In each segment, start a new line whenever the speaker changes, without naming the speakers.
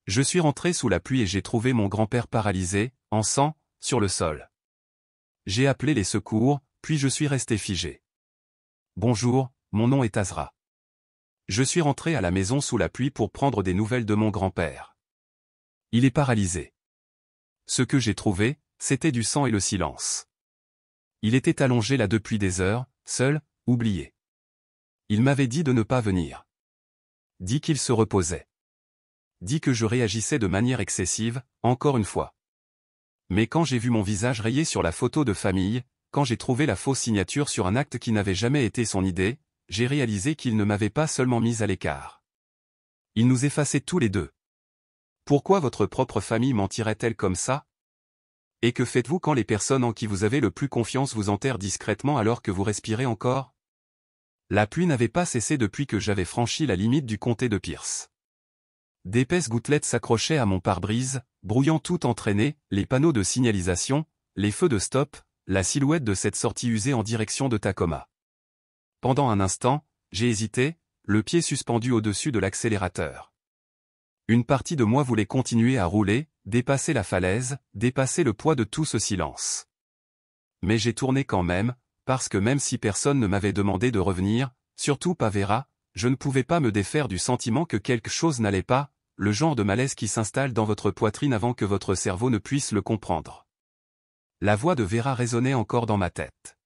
Je suis rentré sous la pluie et j'ai trouvé mon grand-père paralysé, en sang, sur le sol. J'ai appelé les secours, puis je suis resté figé. Bonjour, mon nom est Azra. Je suis rentré à la maison sous la pluie pour prendre des nouvelles de mon grand-père. Il est paralysé. Ce que j'ai trouvé, c'était du sang et le silence. Il était allongé là depuis des heures, seul, oublié. Il m'avait dit de ne pas venir. Dit qu'il se reposait. Dit que je réagissais de manière excessive, encore une fois. Mais quand j'ai vu mon visage rayé sur la photo de famille, quand j'ai trouvé la fausse signature sur un acte qui n'avait jamais été son idée, j'ai réalisé qu'il ne m'avait pas seulement mis à l'écart. Il nous effaçait tous les deux. Pourquoi votre propre famille mentirait-elle comme ça? Et que faites-vous quand les personnes en qui vous avez le plus confiance vous enterrent discrètement alors que vous respirez encore? La pluie n'avait pas cessé depuis que j'avais franchi la limite du comté de Pierce. D'épaisses gouttelettes s'accrochaient à mon pare-brise, brouillant tout entraîné, les panneaux de signalisation, les feux de stop, la silhouette de cette sortie usée en direction de Tacoma. Pendant un instant, j'ai hésité, le pied suspendu au-dessus de l'accélérateur. Une partie de moi voulait continuer à rouler, dépasser la falaise, dépasser le poids de tout ce silence. Mais j'ai tourné quand même, parce que même si personne ne m'avait demandé de revenir, surtout pas Vera, je ne pouvais pas me défaire du sentiment que quelque chose n'allait pas, le genre de malaise qui s'installe dans votre poitrine avant que votre cerveau ne puisse le comprendre. La voix de Vera résonnait encore dans ma tête.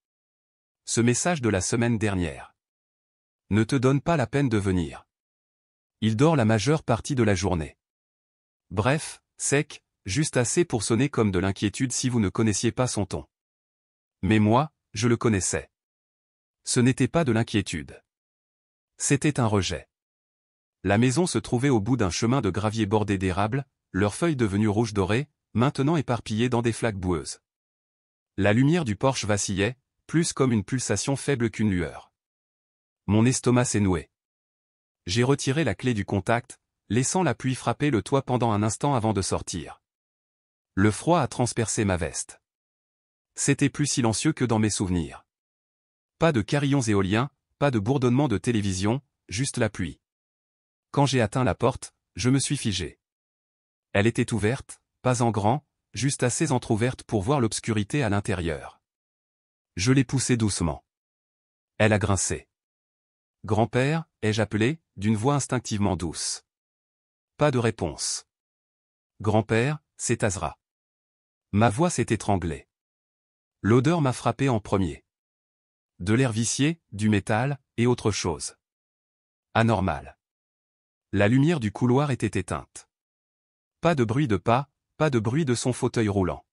Ce message de la semaine dernière. Ne te donne pas la peine de venir. Il dort la majeure partie de la journée. Bref, sec, juste assez pour sonner comme de l'inquiétude si vous ne connaissiez pas son ton. Mais moi, je le connaissais. Ce n'était pas de l'inquiétude. C'était un rejet. La maison se trouvait au bout d'un chemin de gravier bordé d'érables, leurs feuilles devenues rouge doré, maintenant éparpillées dans des flaques boueuses. La lumière du porche vacillait, plus comme une pulsation faible qu'une lueur. Mon estomac s'est noué. J'ai retiré la clé du contact, laissant la pluie frapper le toit pendant un instant avant de sortir. Le froid a transpercé ma veste. C'était plus silencieux que dans mes souvenirs. Pas de carillons éoliens, pas de bourdonnement de télévision, juste la pluie. Quand j'ai atteint la porte, je me suis figé. Elle était ouverte, pas en grand, juste assez entr'ouverte pour voir l'obscurité à l'intérieur. Je l'ai poussée doucement. Elle a grincé. Grand-père, ai-je appelé, d'une voix instinctivement douce. Pas de réponse. Grand-père, c'est Azra. Ma voix s'est étranglée. L'odeur m'a frappé en premier. De l'air vicié, du métal, et autre chose. Anormal. La lumière du couloir était éteinte. Pas de bruit de pas, pas de bruit de son fauteuil roulant.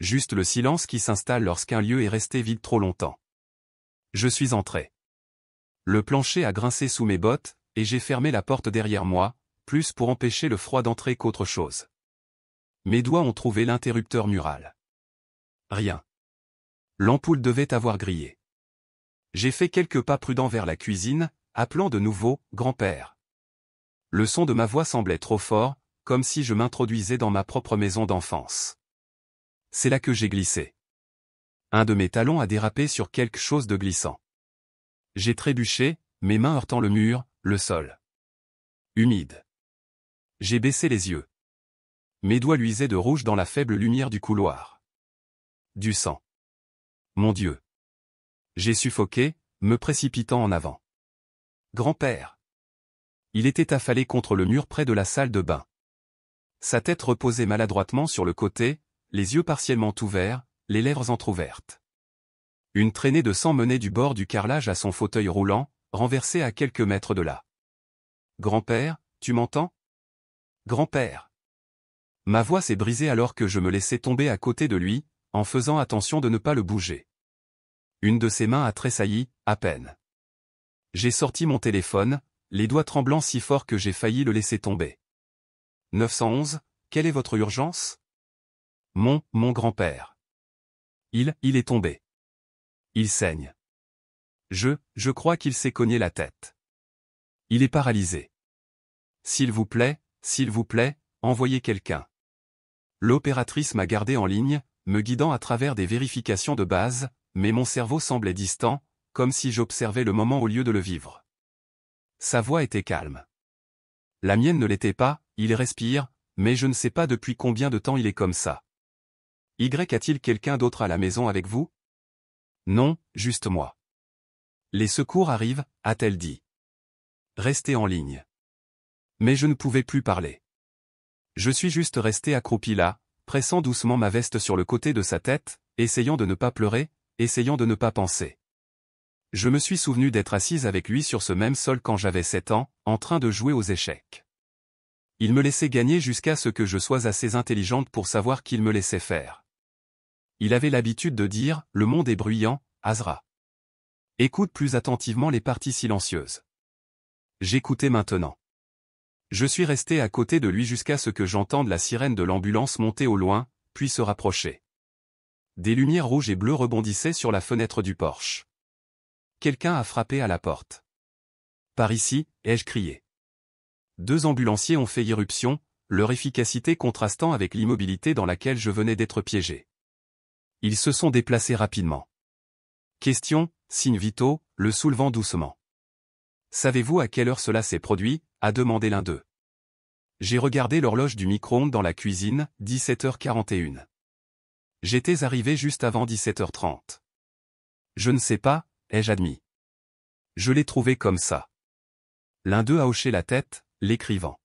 Juste le silence qui s'installe lorsqu'un lieu est resté vide trop longtemps. Je suis entré. Le plancher a grincé sous mes bottes, et j'ai fermé la porte derrière moi, plus pour empêcher le froid d'entrer qu'autre chose. Mes doigts ont trouvé l'interrupteur mural. Rien. L'ampoule devait avoir grillé. J'ai fait quelques pas prudents vers la cuisine, appelant de nouveau « grand-père ». Le son de ma voix semblait trop fort, comme si je m'introduisais dans ma propre maison d'enfance. C'est là que j'ai glissé. Un de mes talons a dérapé sur quelque chose de glissant. J'ai trébuché, mes mains heurtant le mur, le sol. Humide. J'ai baissé les yeux. Mes doigts luisaient de rouge dans la faible lumière du couloir. Du sang. Mon Dieu. J'ai suffoqué, me précipitant en avant. Grand-père. Il était affalé contre le mur près de la salle de bain. Sa tête reposait maladroitement sur le côté, les yeux partiellement ouverts, les lèvres entr'ouvertes. Une traînée de sang menait du bord du carrelage à son fauteuil roulant, renversé à quelques mètres de là. Grand-père, tu m'entends? Grand-père. Ma voix s'est brisée alors que je me laissais tomber à côté de lui, en faisant attention de ne pas le bouger. Une de ses mains a tressailli, à peine. J'ai sorti mon téléphone, les doigts tremblants si fort que j'ai failli le laisser tomber. 911, quelle est votre urgence? Mon grand-père. Il est tombé. Il saigne. Je crois qu'il s'est cogné la tête. Il est paralysé. S'il vous plaît, envoyez quelqu'un. L'opératrice m'a gardé en ligne, me guidant à travers des vérifications de base, mais mon cerveau semblait distant, comme si j'observais le moment au lieu de le vivre. Sa voix était calme. La mienne ne l'était pas, il respire, mais je ne sais pas depuis combien de temps il est comme ça. Y a-t-il quelqu'un d'autre à la maison avec vous? Non, juste moi. Les secours arrivent, a-t-elle dit. Restez en ligne. Mais je ne pouvais plus parler. Je suis juste resté accroupi là, pressant doucement ma veste sur le côté de sa tête, essayant de ne pas pleurer, essayant de ne pas penser. Je me suis souvenu d'être assise avec lui sur ce même sol quand j'avais 7 ans, en train de jouer aux échecs. Il me laissait gagner jusqu'à ce que je sois assez intelligente pour savoir qu'il me laissait faire. Il avait l'habitude de dire « Le monde est bruyant, Azra. Écoute plus attentivement les parties silencieuses. » J'écoutais maintenant. Je suis resté à côté de lui jusqu'à ce que j'entende la sirène de l'ambulance monter au loin, puis se rapprocher. Des lumières rouges et bleues rebondissaient sur la fenêtre du porche. Quelqu'un a frappé à la porte. Par ici, ai-je crié. 2 ambulanciers ont fait irruption, leur efficacité contrastant avec l'immobilité dans laquelle je venais d'être piégé. Ils se sont déplacés rapidement. Question, signes vitaux, le soulevant doucement. Savez-vous à quelle heure cela s'est produit? A demandé l'un d'eux. J'ai regardé l'horloge du micro-ondes dans la cuisine, 17h41. J'étais arrivé juste avant 17h30. Je ne sais pas, ai-je admis. Je l'ai trouvé comme ça. L'un d'eux a hoché la tête, l'écrivant.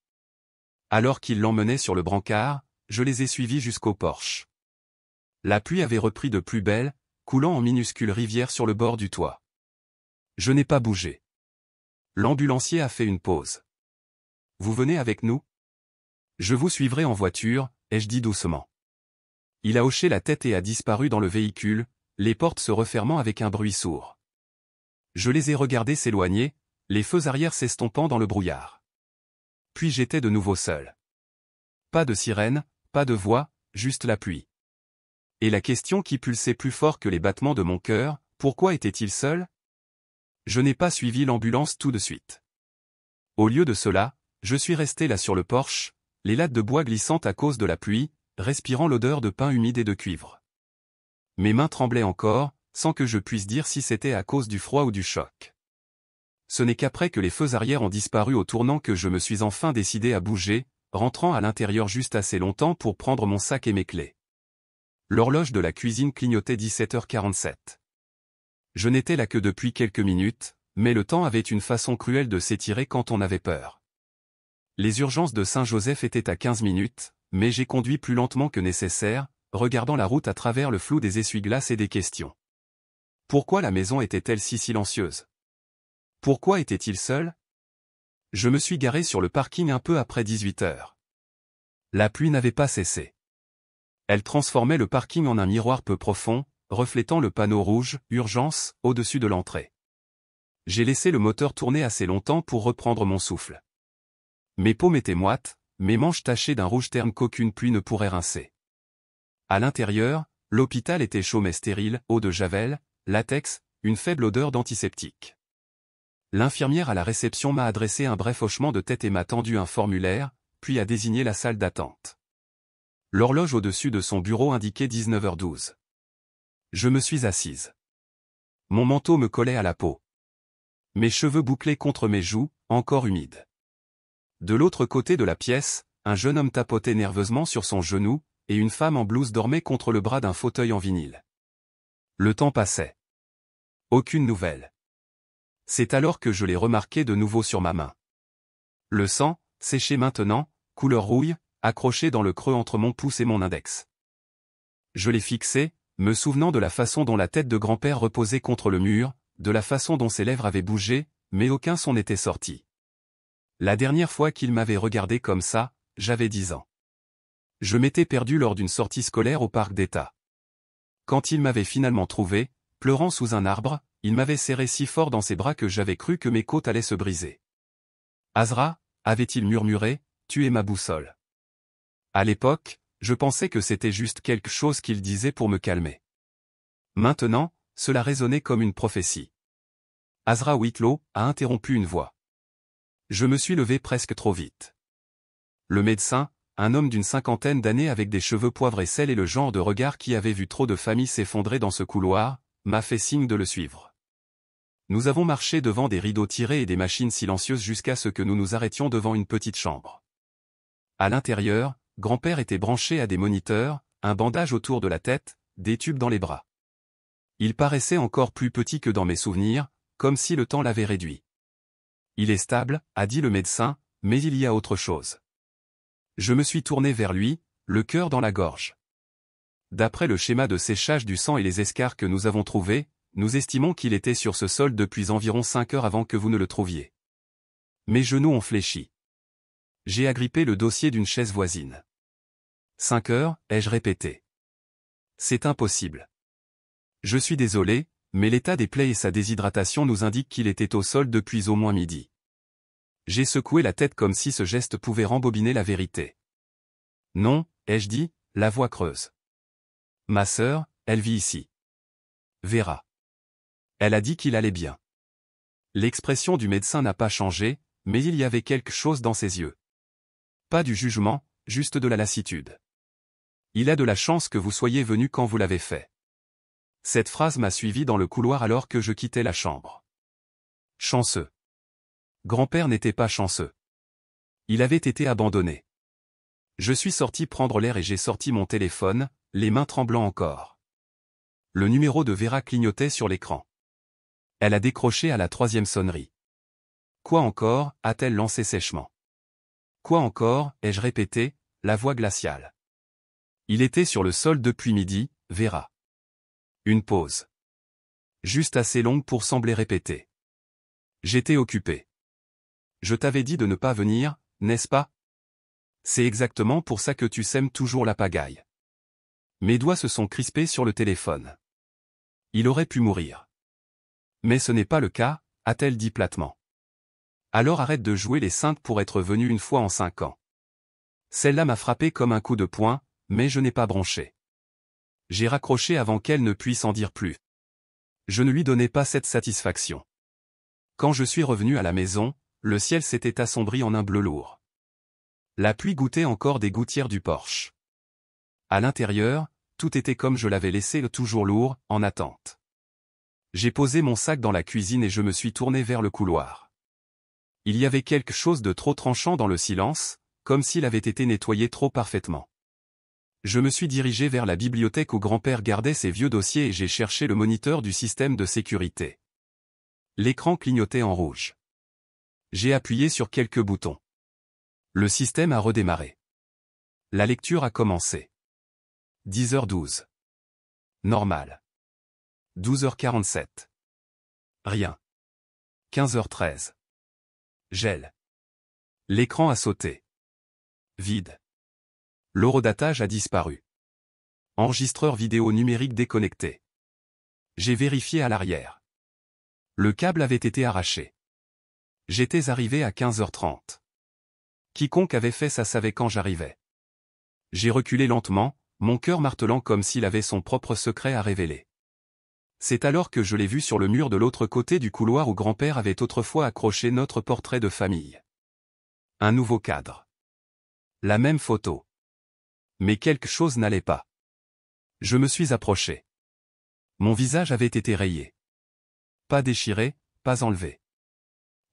Alors qu'ils l'emmenaient sur le brancard, je les ai suivis jusqu'au porche. La pluie avait repris de plus belle, coulant en minuscules rivières sur le bord du toit. Je n'ai pas bougé. L'ambulancier a fait une pause. Vous venez avec nous? Je vous suivrai en voiture, ai-je dit doucement. Il a hoché la tête et a disparu dans le véhicule, les portes se refermant avec un bruit sourd. Je les ai regardés s'éloigner, les feux arrière s'estompant dans le brouillard. Puis j'étais de nouveau seul. Pas de sirène, pas de voix, juste la pluie. Et la question qui pulsait plus fort que les battements de mon cœur, pourquoi était-il seul? Je n'ai pas suivi l'ambulance tout de suite. Au lieu de cela, je suis resté là sur le porche, les lattes de bois glissantes à cause de la pluie, respirant l'odeur de pain humide et de cuivre. Mes mains tremblaient encore, sans que je puisse dire si c'était à cause du froid ou du choc. Ce n'est qu'après que les feux arrière ont disparu au tournant que je me suis enfin décidé à bouger, rentrant à l'intérieur juste assez longtemps pour prendre mon sac et mes clés. L'horloge de la cuisine clignotait 17h47. Je n'étais là que depuis quelques minutes, mais le temps avait une façon cruelle de s'étirer quand on avait peur. Les urgences de Saint-Joseph étaient à 15 minutes, mais j'ai conduit plus lentement que nécessaire, regardant la route à travers le flou des essuie-glaces et des questions. Pourquoi la maison était-elle si silencieuse? Pourquoi était-il seul? Je me suis garé sur le parking un peu après 18h. La pluie n'avait pas cessé. Elle transformait le parking en un miroir peu profond, reflétant le panneau rouge « Urgence » au-dessus de l'entrée. J'ai laissé le moteur tourner assez longtemps pour reprendre mon souffle. Mes paumes étaient moites, mes manches tachées d'un rouge terne qu'aucune pluie ne pourrait rincer. À l'intérieur, l'hôpital était chaud mais stérile, eau de javel, latex, une faible odeur d'antiseptique. L'infirmière à la réception m'a adressé un bref hochement de tête et m'a tendu un formulaire, puis a désigné la salle d'attente. L'horloge au-dessus de son bureau indiquait 19h12. Je me suis assise. Mon manteau me collait à la peau. Mes cheveux bouclés contre mes joues, encore humides. De l'autre côté de la pièce, un jeune homme tapotait nerveusement sur son genou, et une femme en blouse dormait contre le bras d'un fauteuil en vinyle. Le temps passait. Aucune nouvelle. C'est alors que je l'ai remarqué de nouveau sur ma main. Le sang, séché maintenant, couleur rouille, accroché dans le creux entre mon pouce et mon index. Je l'ai fixé, me souvenant de la façon dont la tête de grand-père reposait contre le mur, de la façon dont ses lèvres avaient bougé, mais aucun son n'était sorti. La dernière fois qu'il m'avait regardé comme ça, j'avais 10 ans. Je m'étais perdu lors d'une sortie scolaire au parc d'État. Quand il m'avait finalement trouvé, pleurant sous un arbre, il m'avait serré si fort dans ses bras que j'avais cru que mes côtes allaient se briser. « Azra » avait-il murmuré, « tu es ma boussole. » À l'époque, je pensais que c'était juste quelque chose qu'il disait pour me calmer. Maintenant, cela résonnait comme une prophétie. Azra Whitlow a interrompu une voix. Je me suis levé presque trop vite. Le médecin, un homme d'une 50aine d'années avec des cheveux poivre et sel et le genre de regard qui avait vu trop de familles s'effondrer dans ce couloir, m'a fait signe de le suivre. Nous avons marché devant des rideaux tirés et des machines silencieuses jusqu'à ce que nous nous arrêtions devant une petite chambre. À l'intérieur, grand-père était branché à des moniteurs, un bandage autour de la tête, des tubes dans les bras. Il paraissait encore plus petit que dans mes souvenirs, comme si le temps l'avait réduit. Il est stable, a dit le médecin, mais il y a autre chose. Je me suis tourné vers lui, le cœur dans la gorge. D'après le schéma de séchage du sang et les escarres que nous avons trouvés, nous estimons qu'il était sur ce sol depuis environ 5 heures avant que vous ne le trouviez. Mes genoux ont fléchi. J'ai agrippé le dossier d'une chaise voisine. 5 heures, ai-je répété. C'est impossible. Je suis désolé, mais l'état des plaies et sa déshydratation nous indiquent qu'il était au sol depuis au moins midi. J'ai secoué la tête comme si ce geste pouvait rembobiner la vérité. Non, ai-je dit, la voix creuse. Ma sœur, elle vit ici. Vera. Elle a dit qu'il allait bien. L'expression du médecin n'a pas changé, mais il y avait quelque chose dans ses yeux. Pas du jugement, juste de la lassitude. Il a de la chance que vous soyez venu quand vous l'avez fait. Cette phrase m'a suivi dans le couloir alors que je quittais la chambre. Chanceux. Grand-père n'était pas chanceux. Il avait été abandonné. Je suis sorti prendre l'air et j'ai sorti mon téléphone, les mains tremblant encore. Le numéro de Vera clignotait sur l'écran. Elle a décroché à la 3e sonnerie. Quoi encore, a-t-elle lancé sèchement. Quoi encore, ai-je répété, la voix glaciale. Il était sur le sol depuis midi, Vera. Une pause. Juste assez longue pour sembler répéter. J'étais occupé. Je t'avais dit de ne pas venir, n'est-ce pas? C'est exactement pour ça que tu sèmes toujours la pagaille. Mes doigts se sont crispés sur le téléphone. Il aurait pu mourir. Mais ce n'est pas le cas, a-t-elle dit platement. Alors arrête de jouer les saintes pour être venue une fois en 5 ans. Celle-là m'a frappé comme un coup de poing, mais je n'ai pas bronché. J'ai raccroché avant qu'elle ne puisse en dire plus. Je ne lui donnais pas cette satisfaction. Quand je suis revenu à la maison, le ciel s'était assombri en un bleu lourd. La pluie goûtait encore des gouttières du porche. À l'intérieur, tout était comme je l'avais laissé, toujours lourd, en attente. J'ai posé mon sac dans la cuisine et je me suis tourné vers le couloir. Il y avait quelque chose de trop tranchant dans le silence, comme s'il avait été nettoyé trop parfaitement. Je me suis dirigé vers la bibliothèque où grand-père gardait ses vieux dossiers et j'ai cherché le moniteur du système de sécurité. L'écran clignotait en rouge. J'ai appuyé sur quelques boutons. Le système a redémarré. La lecture a commencé. 10h12. Normal. 12h47. Rien. 15h13. Gel. L'écran a sauté. Vide. L'horodatage a disparu. Enregistreur vidéo numérique déconnecté. J'ai vérifié à l'arrière. Le câble avait été arraché. J'étais arrivé à 15h30. Quiconque avait fait ça savait quand j'arrivais. J'ai reculé lentement, mon cœur martelant comme s'il avait son propre secret à révéler. C'est alors que je l'ai vu sur le mur de l'autre côté du couloir où grand-père avait autrefois accroché notre portrait de famille. Un nouveau cadre. La même photo. Mais quelque chose n'allait pas. Je me suis approché. Mon visage avait été rayé. Pas déchiré, pas enlevé.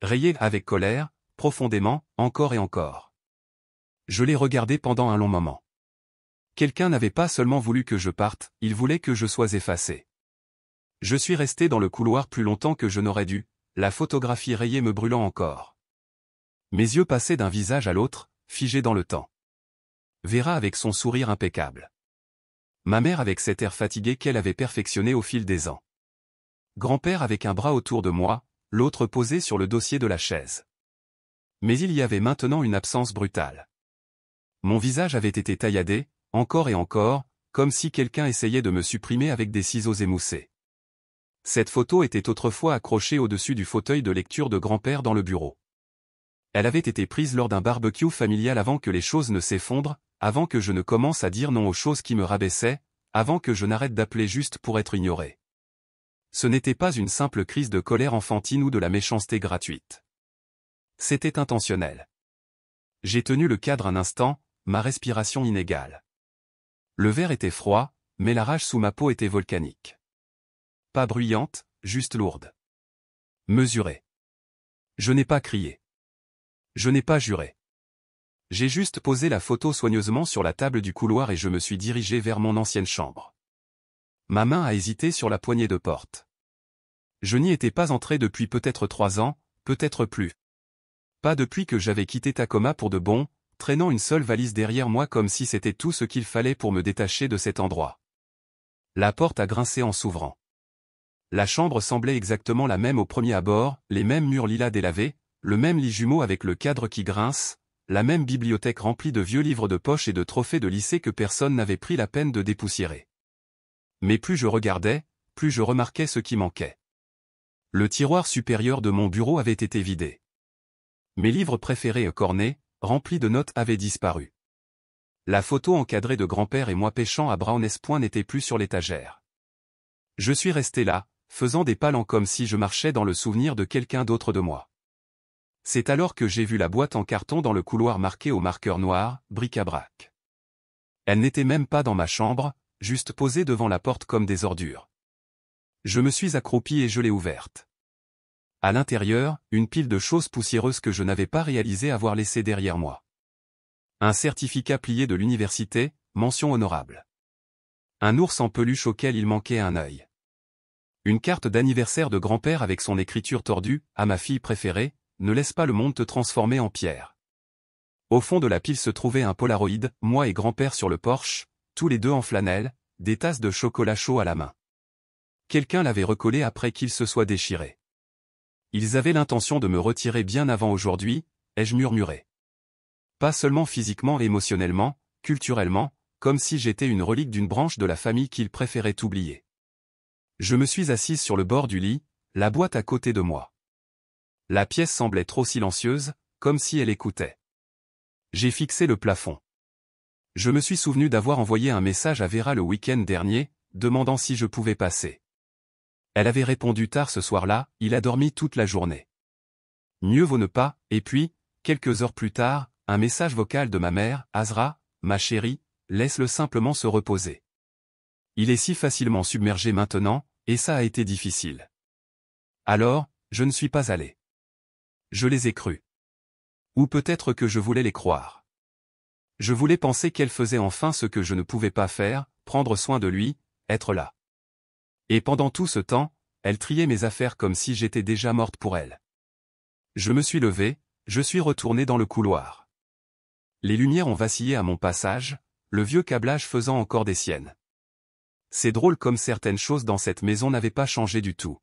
Rayé avec colère, profondément, encore et encore. Je l'ai regardé pendant un long moment. Quelqu'un n'avait pas seulement voulu que je parte, il voulait que je sois effacé. Je suis resté dans le couloir plus longtemps que je n'aurais dû, la photographie rayée me brûlant encore. Mes yeux passaient d'un visage à l'autre, figés dans le temps. Vera avec son sourire impeccable. Ma mère avec cet air fatigué qu'elle avait perfectionné au fil des ans. Grand-père avec un bras autour de moi, l'autre posé sur le dossier de la chaise. Mais il y avait maintenant une absence brutale. Mon visage avait été tailladé, encore et encore, comme si quelqu'un essayait de me supprimer avec des ciseaux émoussés. Cette photo était autrefois accrochée au-dessus du fauteuil de lecture de grand-père dans le bureau. Elle avait été prise lors d'un barbecue familial avant que les choses ne s'effondrent, avant que je ne commence à dire non aux choses qui me rabaissaient, avant que je n'arrête d'appeler juste pour être ignoré. Ce n'était pas une simple crise de colère enfantine ou de la méchanceté gratuite. C'était intentionnel. J'ai tenu le cadre un instant, ma respiration inégale. Le verre était froid, mais la rage sous ma peau était volcanique. Pas bruyante, juste lourde. Mesurée. Je n'ai pas crié. Je n'ai pas juré. J'ai juste posé la photo soigneusement sur la table du couloir et je me suis dirigé vers mon ancienne chambre. Ma main a hésité sur la poignée de porte. Je n'y étais pas entré depuis peut-être 3 ans, peut-être plus. Pas depuis que j'avais quitté Tacoma pour de bon, traînant une seule valise derrière moi comme si c'était tout ce qu'il fallait pour me détacher de cet endroit. La porte a grincé en s'ouvrant. La chambre semblait exactement la même au premier abord, les mêmes murs lilas délavés, le même lit jumeau avec le cadre qui grince, la même bibliothèque remplie de vieux livres de poche et de trophées de lycée que personne n'avait pris la peine de dépoussiérer. Mais plus je regardais, plus je remarquais ce qui manquait. Le tiroir supérieur de mon bureau avait été vidé. Mes livres préférés cornés, remplis de notes avaient disparu. La photo encadrée de grand-père et moi pêchant à Brown's Point n'était plus sur l'étagère. Je suis resté là, faisant des pas lents comme si je marchais dans le souvenir de quelqu'un d'autre de moi. C'est alors que j'ai vu la boîte en carton dans le couloir marqué au marqueur noir, bric-à-brac. Elle n'était même pas dans ma chambre, juste posée devant la porte comme des ordures. Je me suis accroupi et je l'ai ouverte. À l'intérieur, une pile de choses poussiéreuses que je n'avais pas réalisé avoir laissées derrière moi. Un certificat plié de l'université, mention honorable. Un ours en peluche auquel il manquait un œil. Une carte d'anniversaire de grand-père avec son écriture tordue, à ma fille préférée, ne laisse pas le monde te transformer en pierre. Au fond de la pile se trouvait un Polaroid, moi et grand-père sur le porche, tous les deux en flanelle, des tasses de chocolat chaud à la main. Quelqu'un l'avait recollé après qu'il se soit déchiré. Ils avaient l'intention de me retirer bien avant aujourd'hui, ai-je murmuré. Pas seulement physiquement et émotionnellement, culturellement, comme si j'étais une relique d'une branche de la famille qu'ils préféraient oublier. Je me suis assise sur le bord du lit, la boîte à côté de moi. La pièce semblait trop silencieuse, comme si elle écoutait. J'ai fixé le plafond. Je me suis souvenu d'avoir envoyé un message à Vera le week-end dernier, demandant si je pouvais passer. Elle avait répondu tard ce soir-là, il a dormi toute la journée. Mieux vaut ne pas, et puis, quelques heures plus tard, un message vocal de ma mère, Azra, ma chérie, laisse-le simplement se reposer. Il est si facilement submergé maintenant, et ça a été difficile. Alors, je ne suis pas allé. Je les ai crus. Ou peut-être que je voulais les croire. Je voulais penser qu'elle faisait enfin ce que je ne pouvais pas faire, prendre soin de lui, être là. Et pendant tout ce temps, elle triait mes affaires comme si j'étais déjà morte pour elle. Je me suis levé, je suis retourné dans le couloir. Les lumières ont vacillé à mon passage, le vieux câblage faisant encore des siennes. C'est drôle comme certaines choses dans cette maison n'avaient pas changé du tout.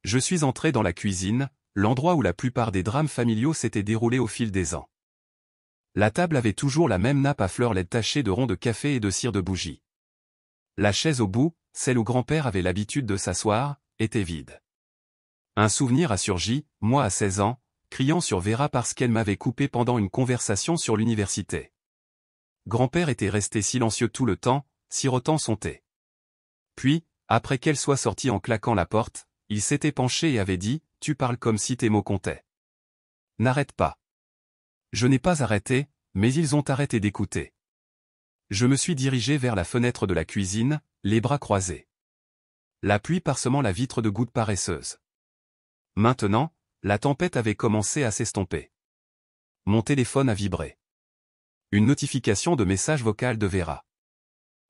Je suis entré dans la cuisine, l'endroit où la plupart des drames familiaux s'étaient déroulés au fil des ans. La table avait toujours la même nappe à fleurs laides tachée de ronds de café et de cire de bougie. La chaise au bout, celle où grand-père avait l'habitude de s'asseoir, était vide. Un souvenir a surgi, moi à 16 ans, criant sur Vera parce qu'elle m'avait coupé pendant une conversation sur l'université. Grand-père était resté silencieux tout le temps, sirotant son thé. Puis, après qu'elle soit sortie en claquant la porte, il s'était penché et avait dit « Tu parles comme si tes mots comptaient. N'arrête pas. » Je n'ai pas arrêté, mais ils ont arrêté d'écouter. Je me suis dirigé vers la fenêtre de la cuisine, les bras croisés. La pluie parsemant la vitre de gouttes paresseuses. Maintenant, la tempête avait commencé à s'estomper. Mon téléphone a vibré. Une notification de message vocal de Vera.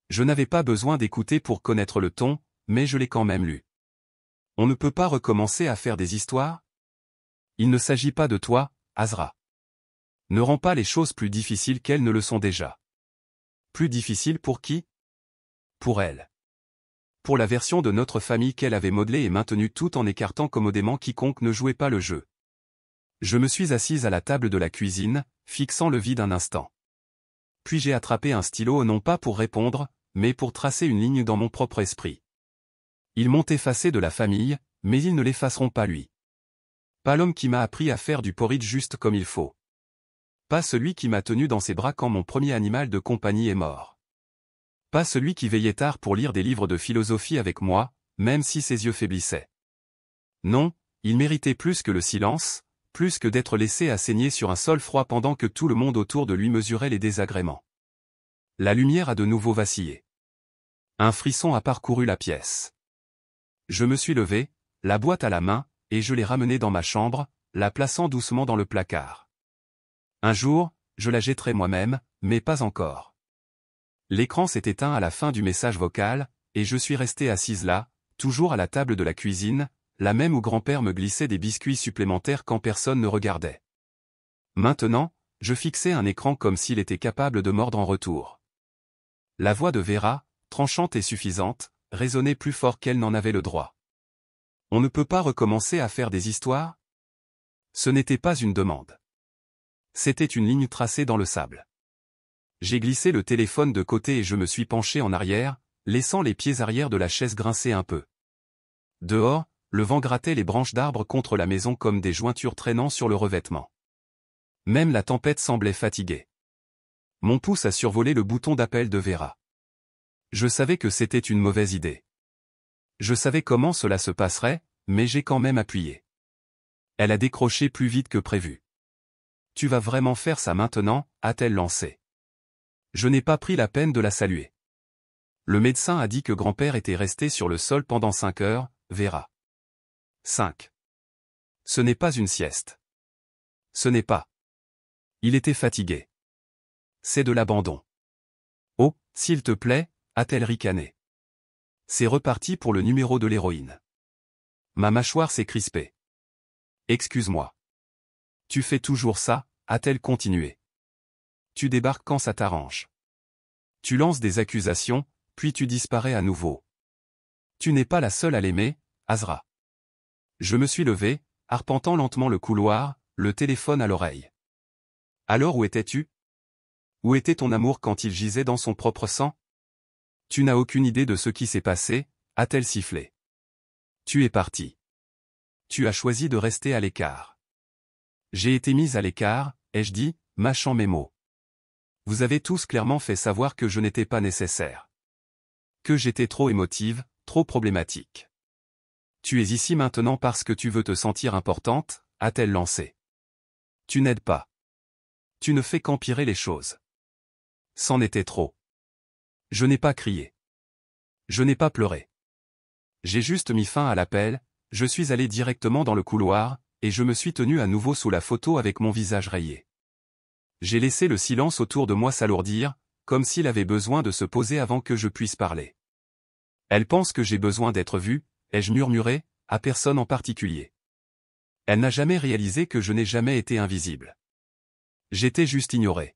Je n'avais pas besoin d'écouter pour connaître le ton, mais je l'ai quand même lu. On ne peut pas recommencer à faire des histoires? Il ne s'agit pas de toi, Azra. Ne rends pas les choses plus difficiles qu'elles ne le sont déjà. Plus difficiles pour qui? Pour elle. Pour la version de notre famille qu'elle avait modelée et maintenue tout en écartant commodément quiconque ne jouait pas le jeu. Je me suis assise à la table de la cuisine, fixant le vide un instant. Puis j'ai attrapé un stylo non pas pour répondre, mais pour tracer une ligne dans mon propre esprit. Ils m'ont effacé de la famille, mais ils ne l'effaceront pas lui. Pas l'homme qui m'a appris à faire du porridge juste comme il faut. Pas celui qui m'a tenu dans ses bras quand mon premier animal de compagnie est mort. Pas celui qui veillait tard pour lire des livres de philosophie avec moi, même si ses yeux faiblissaient. Non, il méritait plus que le silence, plus que d'être laissé à saigner sur un sol froid pendant que tout le monde autour de lui mesurait les désagréments. La lumière a de nouveau vacillé. Un frisson a parcouru la pièce. Je me suis levé, la boîte à la main, et je l'ai ramenée dans ma chambre, la plaçant doucement dans le placard. Un jour, je la jetterai moi-même, mais pas encore. L'écran s'est éteint à la fin du message vocal, et je suis restée assise là, toujours à la table de la cuisine, la même où grand-père me glissait des biscuits supplémentaires quand personne ne regardait. Maintenant, je fixais un écran comme s'il était capable de mordre en retour. La voix de Vera, tranchante et suffisante, résonnait plus fort qu'elle n'en avait le droit. On ne peut pas recommencer à faire des histoires? Ce n'était pas une demande. C'était une ligne tracée dans le sable. J'ai glissé le téléphone de côté et je me suis penché en arrière, laissant les pieds arrière de la chaise grincer un peu. Dehors, le vent grattait les branches d'arbres contre la maison comme des jointures traînant sur le revêtement. Même la tempête semblait fatiguée. Mon pouce a survolé le bouton d'appel de Vera. Je savais que c'était une mauvaise idée. Je savais comment cela se passerait, mais j'ai quand même appuyé. Elle a décroché plus vite que prévu. « Tu vas vraiment faire ça maintenant ?» a-t-elle lancé. Je n'ai pas pris la peine de la saluer. Le médecin a dit que grand-père était resté sur le sol pendant 5 heures, Vera. 5. Ce n'est pas une sieste. Ce n'est pas. Il était fatigué. C'est de l'abandon. Oh, s'il te plaît, a-t-elle ricané. C'est reparti pour le numéro de l'héroïne. Ma mâchoire s'est crispée. Excuse-moi. Tu fais toujours ça, a-t-elle continué. Tu débarques quand ça t'arrange. Tu lances des accusations, puis tu disparais à nouveau. Tu n'es pas la seule à l'aimer, Azra. Je me suis levé, arpentant lentement le couloir, le téléphone à l'oreille. Alors où étais-tu? Où était ton amour quand il gisait dans son propre sang? Tu n'as aucune idée de ce qui s'est passé, a-t-elle sifflé. Tu es parti. Tu as choisi de rester à l'écart. J'ai été mise à l'écart, ai-je dit, mâchant mes mots. Vous avez tous clairement fait savoir que je n'étais pas nécessaire. Que j'étais trop émotive, trop problématique. Tu es ici maintenant parce que tu veux te sentir importante, a-t-elle lancé. Tu n'aides pas. Tu ne fais qu'empirer les choses. C'en était trop. Je n'ai pas crié. Je n'ai pas pleuré. J'ai juste mis fin à l'appel, je suis allé directement dans le couloir, et je me suis tenu à nouveau sous la photo avec mon visage rayé. J'ai laissé le silence autour de moi s'alourdir, comme s'il avait besoin de se poser avant que je puisse parler. Elle pense que j'ai besoin d'être vue, ai-je murmuré, à personne en particulier. Elle n'a jamais réalisé que je n'ai jamais été invisible. J'étais juste ignoré.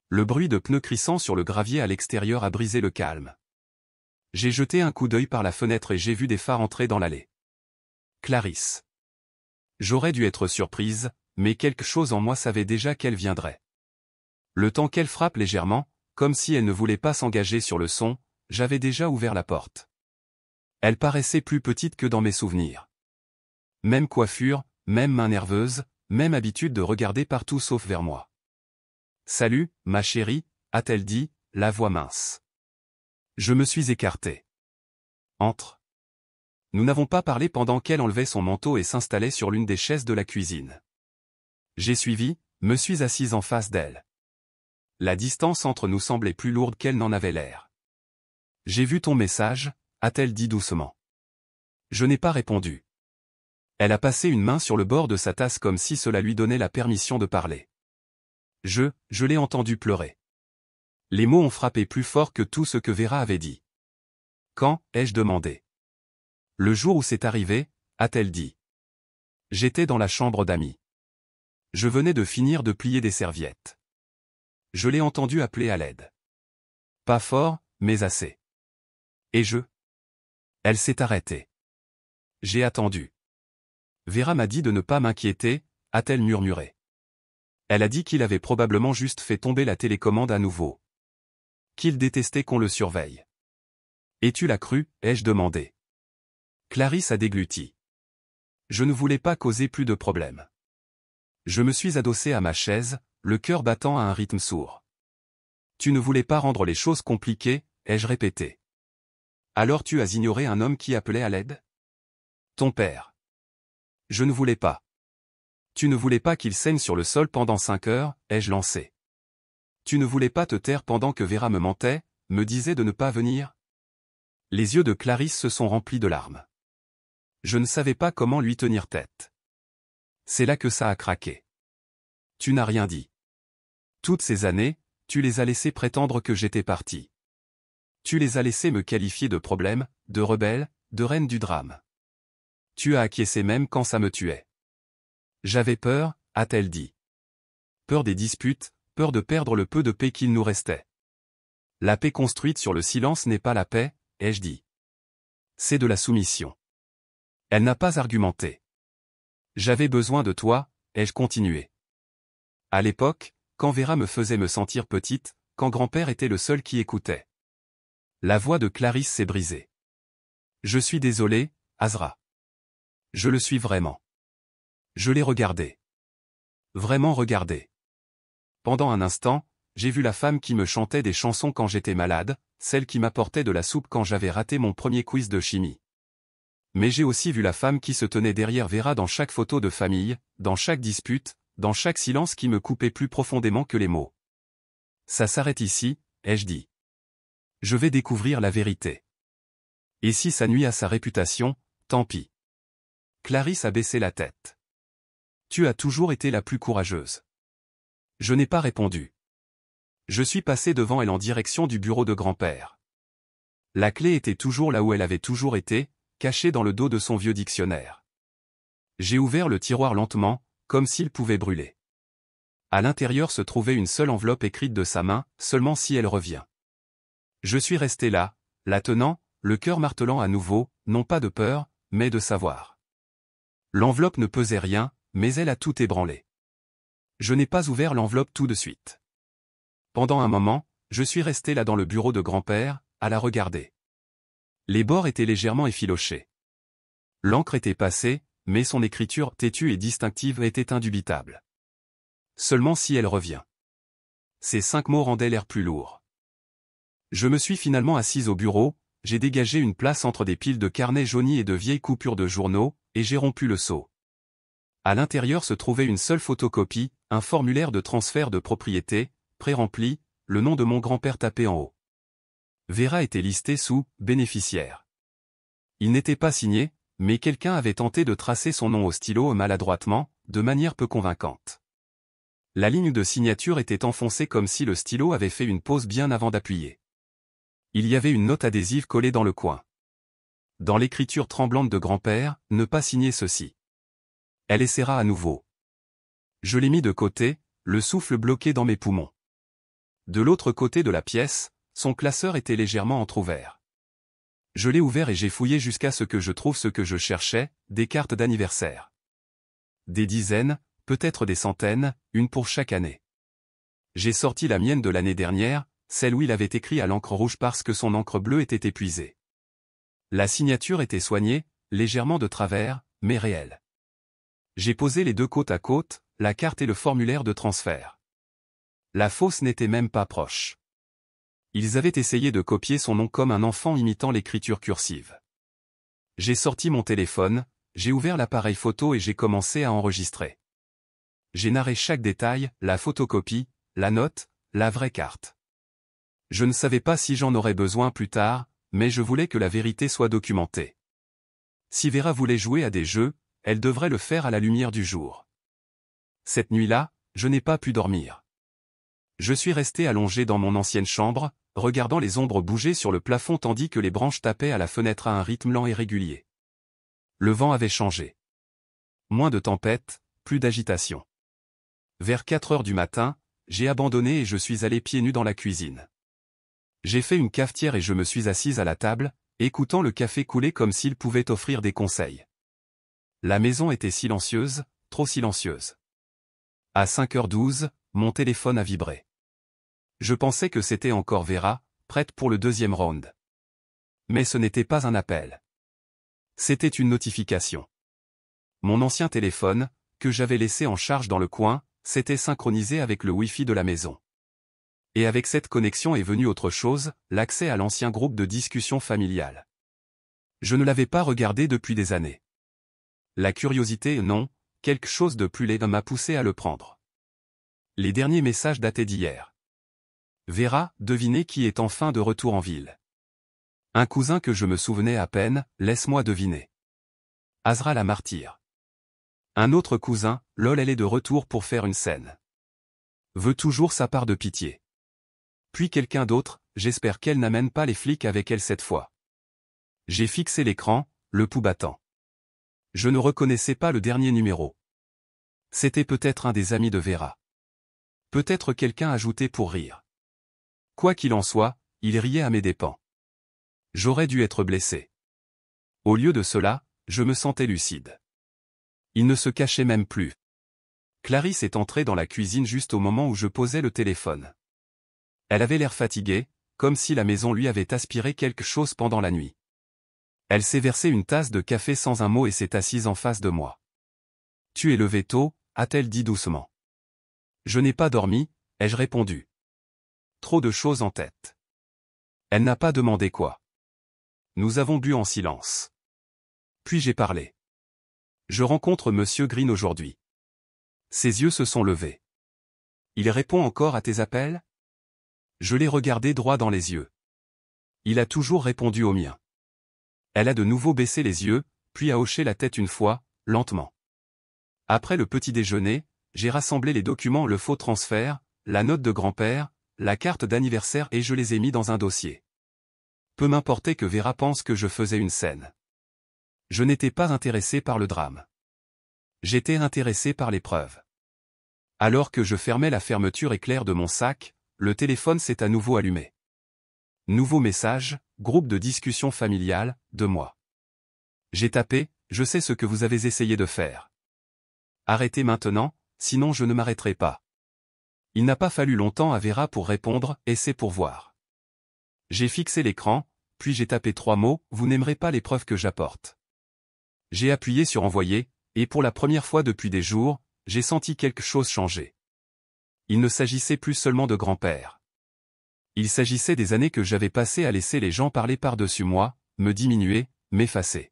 Le bruit de pneus crissant sur le gravier à l'extérieur a brisé le calme. J'ai jeté un coup d'œil par la fenêtre et j'ai vu des phares entrer dans l'allée. Clarisse. J'aurais dû être surprise, mais quelque chose en moi savait déjà qu'elle viendrait. Le temps qu'elle frappe légèrement, comme si elle ne voulait pas s'engager sur le son, j'avais déjà ouvert la porte. Elle paraissait plus petite que dans mes souvenirs. Même coiffure, même main nerveuse, même habitude de regarder partout sauf vers moi. « Salut, ma chérie », a-t-elle dit, la voix mince. Je me suis écarté. « Entre. » Nous n'avons pas parlé pendant qu'elle enlevait son manteau et s'installait sur l'une des chaises de la cuisine. J'ai suivi, me suis assise en face d'elle. La distance entre nous semblait plus lourde qu'elle n'en avait l'air. « J'ai vu ton message », a-t-elle dit doucement. Je n'ai pas répondu. Elle a passé une main sur le bord de sa tasse comme si cela lui donnait la permission de parler. Je l'ai entendu pleurer. Les mots ont frappé plus fort que tout ce que Vera avait dit. Quand, ai-je demandé. Le jour où c'est arrivé, a-t-elle dit. J'étais dans la chambre d'amis. Je venais de finir de plier des serviettes. Je l'ai entendu appeler à l'aide. Pas fort, mais assez. Et Elle s'est arrêtée. J'ai attendu. Vera m'a dit de ne pas m'inquiéter, a-t-elle murmuré. Elle a dit qu'il avait probablement juste fait tomber la télécommande à nouveau. Qu'il détestait qu'on le surveille. Et tu l'as cru, ai-je demandé. Clarisse a dégluti. Je ne voulais pas causer plus de problèmes. Je me suis adossé à ma chaise, le cœur battant à un rythme sourd. Tu ne voulais pas rendre les choses compliquées, ai-je répété. Alors tu as ignoré un homme qui appelait à l'aide? Ton père. Je ne voulais pas. Tu ne voulais pas qu'il saigne sur le sol pendant 5 heures, ai-je lancé. Tu ne voulais pas te taire pendant que Vera me mentait, me disait de ne pas venir? Les yeux de Clarisse se sont remplis de larmes. Je ne savais pas comment lui tenir tête. C'est là que ça a craqué. Tu n'as rien dit. Toutes ces années, tu les as laissés prétendre que j'étais parti. Tu les as laissés me qualifier de problème, de rebelle, de reine du drame. Tu as acquiescé même quand ça me tuait. J'avais peur, a-t-elle dit. Peur des disputes, peur de perdre le peu de paix qu'il nous restait. La paix construite sur le silence n'est pas la paix, ai-je dit. C'est de la soumission. Elle n'a pas argumenté. J'avais besoin de toi, ai-je continué. À l'époque, quand Vera me faisait me sentir petite, quand grand-père était le seul qui écoutait. La voix de Clarisse s'est brisée. Je suis désolé, Azra. Je le suis vraiment. Je l'ai regardé. Vraiment regardé. Pendant un instant, j'ai vu la femme qui me chantait des chansons quand j'étais malade, celle qui m'apportait de la soupe quand j'avais raté mon premier quiz de chimie. Mais j'ai aussi vu la femme qui se tenait derrière Vera dans chaque photo de famille, dans chaque dispute, dans chaque silence qui me coupait plus profondément que les mots. Ça s'arrête ici, ai-je dit. Je vais découvrir la vérité. Et si ça nuit à sa réputation, tant pis. Clarisse a baissé la tête. Tu as toujours été la plus courageuse. Je n'ai pas répondu. Je suis passé devant elle en direction du bureau de grand-père. La clé était toujours là où elle avait toujours été, cachée dans le dos de son vieux dictionnaire. J'ai ouvert le tiroir lentement, comme s'il pouvait brûler. À l'intérieur se trouvait une seule enveloppe écrite de sa main, seulement si elle revient. Je suis resté là, la tenant, le cœur martelant à nouveau, non pas de peur, mais de savoir. L'enveloppe ne pesait rien, mais elle a tout ébranlé. Je n'ai pas ouvert l'enveloppe tout de suite. Pendant un moment, je suis resté là dans le bureau de grand-père, à la regarder. Les bords étaient légèrement effilochés. L'encre était passée, mais son écriture têtue et distinctive était indubitable. Seulement si elle revient. Ces 5 mots rendaient l'air plus lourd. Je me suis finalement assise au bureau, j'ai dégagé une place entre des piles de carnets jaunis et de vieilles coupures de journaux, et j'ai rompu le seau. À l'intérieur se trouvait une seule photocopie, un formulaire de transfert de propriété, pré-rempli, le nom de mon grand-père tapé en haut. Vera était listée sous « bénéficiaire ». Il n'était pas signé, mais quelqu'un avait tenté de tracer son nom au stylo maladroitement, de manière peu convaincante. La ligne de signature était enfoncée comme si le stylo avait fait une pause bien avant d'appuyer. Il y avait une note adhésive collée dans le coin. Dans l'écriture tremblante de grand-père, ne pas signer ceci. Elle essaiera à nouveau. Je l'ai mis de côté, le souffle bloqué dans mes poumons. De l'autre côté de la pièce, son classeur était légèrement entrouvert. Je l'ai ouvert et j'ai fouillé jusqu'à ce que je trouve ce que je cherchais, des cartes d'anniversaire. Des dizaines, peut-être des centaines, une pour chaque année. J'ai sorti la mienne de l'année dernière, celle où il avait écrit à l'encre rouge parce que son encre bleue était épuisée. La signature était soignée, légèrement de travers, mais réelle. J'ai posé les deux côte à côte, la carte et le formulaire de transfert. La fausse n'était même pas proche. Ils avaient essayé de copier son nom comme un enfant imitant l'écriture cursive. J'ai sorti mon téléphone, j'ai ouvert l'appareil photo et j'ai commencé à enregistrer. J'ai narré chaque détail, la photocopie, la note, la vraie carte. Je ne savais pas si j'en aurais besoin plus tard, mais je voulais que la vérité soit documentée. Si Vera voulait jouer à des jeux, elle devrait le faire à la lumière du jour. Cette nuit-là, je n'ai pas pu dormir. Je suis resté allongé dans mon ancienne chambre, regardant les ombres bouger sur le plafond tandis que les branches tapaient à la fenêtre à un rythme lent et régulier. Le vent avait changé. Moins de tempête, plus d'agitation. Vers 4 heures du matin, j'ai abandonné et je suis allé pieds nus dans la cuisine. J'ai fait une cafetière et je me suis assise à la table, écoutant le café couler comme s'il pouvait offrir des conseils. La maison était silencieuse, trop silencieuse. À 5h12, mon téléphone a vibré. Je pensais que c'était encore Vera, prête pour le deuxième round. Mais ce n'était pas un appel. C'était une notification. Mon ancien téléphone, que j'avais laissé en charge dans le coin, s'était synchronisé avec le Wi-Fi de la maison. Et avec cette connexion est venu autre chose, l'accès à l'ancien groupe de discussion familiale. Je ne l'avais pas regardé depuis des années. La curiosité non, quelque chose de plus laid m'a poussé à le prendre. Les derniers messages dataient d'hier. Vera, devinez qui est enfin de retour en ville. Un cousin que je me souvenais à peine, laisse-moi deviner. Azra la martyre. Un autre cousin, lol elle est de retour pour faire une scène. Veut toujours sa part de pitié. Puis quelqu'un d'autre, j'espère qu'elle n'amène pas les flics avec elle cette fois. J'ai fixé l'écran, le pouls battant. Je ne reconnaissais pas le dernier numéro. C'était peut-être un des amis de Vera. Peut-être quelqu'un ajouté pour rire. Quoi qu'il en soit, il riait à mes dépens. J'aurais dû être blessé. Au lieu de cela, je me sentais lucide. Il ne se cachait même plus. Clarisse est entrée dans la cuisine juste au moment où je posais le téléphone. Elle avait l'air fatiguée, comme si la maison lui avait aspiré quelque chose pendant la nuit. Elle s'est versé une tasse de café sans un mot et s'est assise en face de moi. « Tu es levé tôt » a-t-elle dit doucement. « Je n'ai pas dormi » ai-je répondu. Trop de choses en tête. Elle n'a pas demandé quoi. Nous avons bu en silence. Puis j'ai parlé. Je rencontre Monsieur Green aujourd'hui. Ses yeux se sont levés. Il répond encore à tes appels? Je l'ai regardé droit dans les yeux. Il a toujours répondu aux miens. Elle a de nouveau baissé les yeux, puis a hoché la tête une fois, lentement. Après le petit déjeuner, j'ai rassemblé les documents, le faux transfert, la note de grand-père, la carte d'anniversaire et je les ai mis dans un dossier. Peu m'importait que Vera pense que je faisais une scène. Je n'étais pas intéressé par le drame. J'étais intéressé par les preuves. Alors que je fermais la fermeture éclair de mon sac, le téléphone s'est à nouveau allumé. Nouveau message, groupe de discussion familiale, de moi. J'ai tapé, je sais ce que vous avez essayé de faire. Arrêtez maintenant, sinon je ne m'arrêterai pas. Il n'a pas fallu longtemps à Vera pour répondre, et c'est pour voir. J'ai fixé l'écran, puis j'ai tapé 3 mots, vous n'aimerez pas les preuves que j'apporte. J'ai appuyé sur envoyer, et pour la première fois depuis des jours, j'ai senti quelque chose changer. Il ne s'agissait plus seulement de grand-père. Il s'agissait des années que j'avais passées à laisser les gens parler par-dessus moi, me diminuer, m'effacer.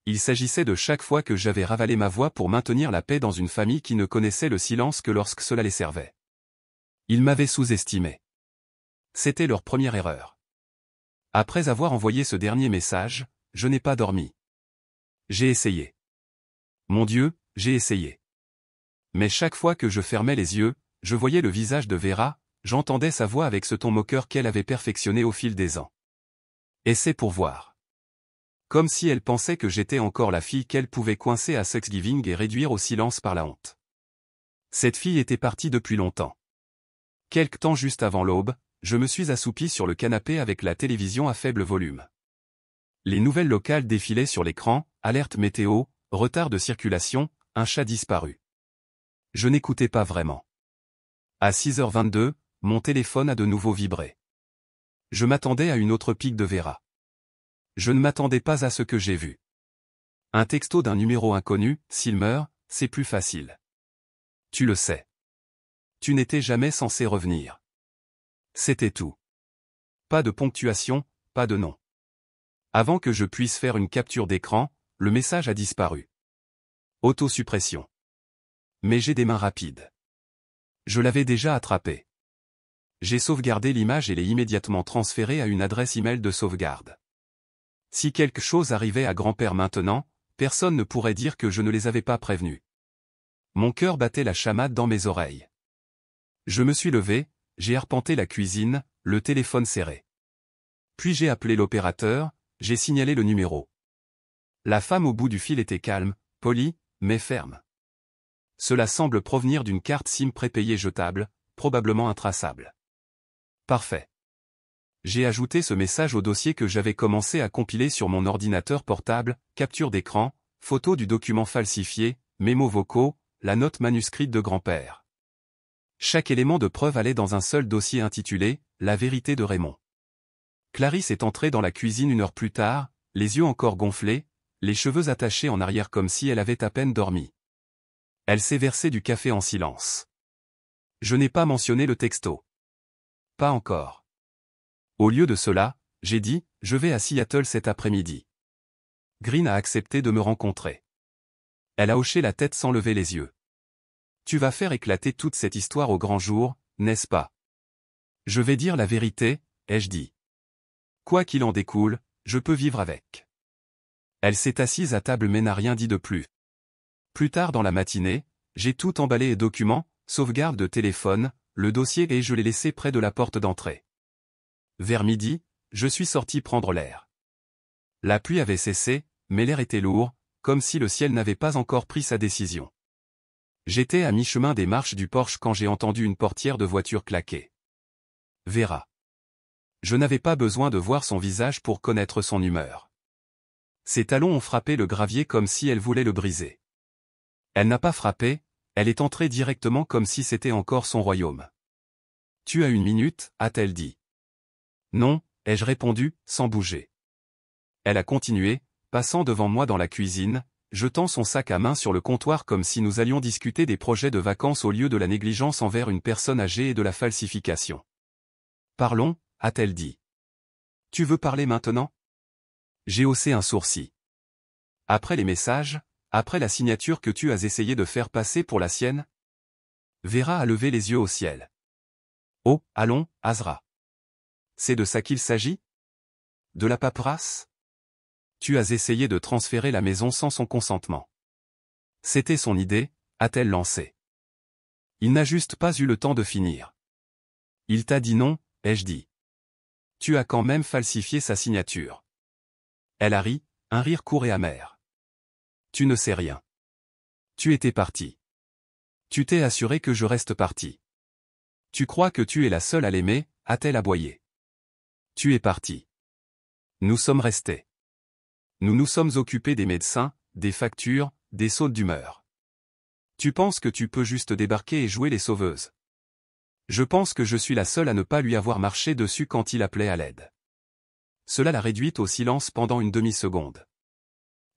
Il s'agissait de chaque fois que j'avais ravalé ma voix pour maintenir la paix dans une famille qui ne connaissait le silence que lorsque cela les servait. Ils m'avaient sous-estimé. C'était leur première erreur. Après avoir envoyé ce dernier message, je n'ai pas dormi. J'ai essayé. Mon Dieu, j'ai essayé. Mais chaque fois que je fermais les yeux, je voyais le visage de Vera, j'entendais sa voix avec ce ton moqueur qu'elle avait perfectionné au fil des ans. Et c'est pour voir. Comme si elle pensait que j'étais encore la fille qu'elle pouvait coincer à Thanksgiving et réduire au silence par la honte. Cette fille était partie depuis longtemps. Quelque temps juste avant l'aube, je me suis assoupi sur le canapé avec la télévision à faible volume. Les nouvelles locales défilaient sur l'écran, alerte météo, retard de circulation, un chat disparu. Je n'écoutais pas vraiment. À 6h22, mon téléphone a de nouveau vibré. Je m'attendais à une autre pique de Vera. Je ne m'attendais pas à ce que j'ai vu. Un texto d'un numéro inconnu, s'il meurt, c'est plus facile. Tu le sais. Tu n'étais jamais censé revenir. C'était tout. Pas de ponctuation, pas de nom. Avant que je puisse faire une capture d'écran, le message a disparu. Autosuppression. Mais j'ai des mains rapides. Je l'avais déjà attrapé. J'ai sauvegardé l'image et l'ai immédiatement transférée à une adresse email de sauvegarde. Si quelque chose arrivait à grand-père maintenant, personne ne pourrait dire que je ne les avais pas prévenus. Mon cœur battait la chamade dans mes oreilles. Je me suis levé, j'ai arpenté la cuisine, le téléphone serré. Puis j'ai appelé l'opérateur, j'ai signalé le numéro. La femme au bout du fil était calme, polie, mais ferme. Cela semble provenir d'une carte SIM prépayée jetable, probablement intraçable. Parfait. J'ai ajouté ce message au dossier que j'avais commencé à compiler sur mon ordinateur portable, capture d'écran, photo du document falsifié, mémos vocaux, la note manuscrite de grand-père. Chaque élément de preuve allait dans un seul dossier intitulé « La vérité de Raymond ». Clarisse est entrée dans la cuisine 1 heure plus tard, les yeux encore gonflés, les cheveux attachés en arrière comme si elle avait à peine dormi. Elle s'est versée du café en silence. Je n'ai pas mentionné le texto. Pas encore. Au lieu de cela, j'ai dit, je vais à Seattle cet après-midi. Green a accepté de me rencontrer. Elle a hoché la tête sans lever les yeux. Tu vas faire éclater toute cette histoire au grand jour, n'est-ce pas? Je vais dire la vérité, ai-je dit. Quoi qu'il en découle, je peux vivre avec. Elle s'est assise à table mais n'a rien dit de plus. Plus tard dans la matinée, j'ai tout emballé et document, sauvegarde de téléphone, le dossier et je l'ai laissé près de la porte d'entrée. Vers midi, je suis sorti prendre l'air. La pluie avait cessé, mais l'air était lourd, comme si le ciel n'avait pas encore pris sa décision. J'étais à mi-chemin des marches du porche quand j'ai entendu une portière de voiture claquer. Vera. Je n'avais pas besoin de voir son visage pour connaître son humeur. Ses talons ont frappé le gravier comme si elle voulait le briser. Elle n'a pas frappé, elle est entrée directement comme si c'était encore son royaume. « Tu as une minute » a-t-elle dit. « Non » ai-je répondu, sans bouger. Elle a continué, passant devant moi dans la cuisine, jetant son sac à main sur le comptoir comme si nous allions discuter des projets de vacances au lieu de la négligence envers une personne âgée et de la falsification. « Parlons » a-t-elle dit. « Tu veux parler maintenant » J'ai haussé un sourcil. Après les messages, après la signature que tu as essayé de faire passer pour la sienne? Vera a levé les yeux au ciel. Oh, allons, Azra. C'est de ça qu'il s'agit? De la paperasse? Tu as essayé de transférer la maison sans son consentement. C'était son idée, a-t-elle lancé. Il n'a juste pas eu le temps de finir. Il t'a dit non, ai-je dit. Tu as quand même falsifié sa signature. Elle a ri, un rire court et amer. Tu ne sais rien. Tu étais parti. Tu t'es assuré que je reste parti. Tu crois que tu es la seule à l'aimer, a-t-elle aboyé. Tu es parti. Nous sommes restés. Nous nous sommes occupés des médecins, des factures, des sautes d'humeur. Tu penses que tu peux juste débarquer et jouer les sauveuses. Je pense que je suis la seule à ne pas lui avoir marché dessus quand il appelait à l'aide. Cela l'a réduite au silence pendant une demi-seconde.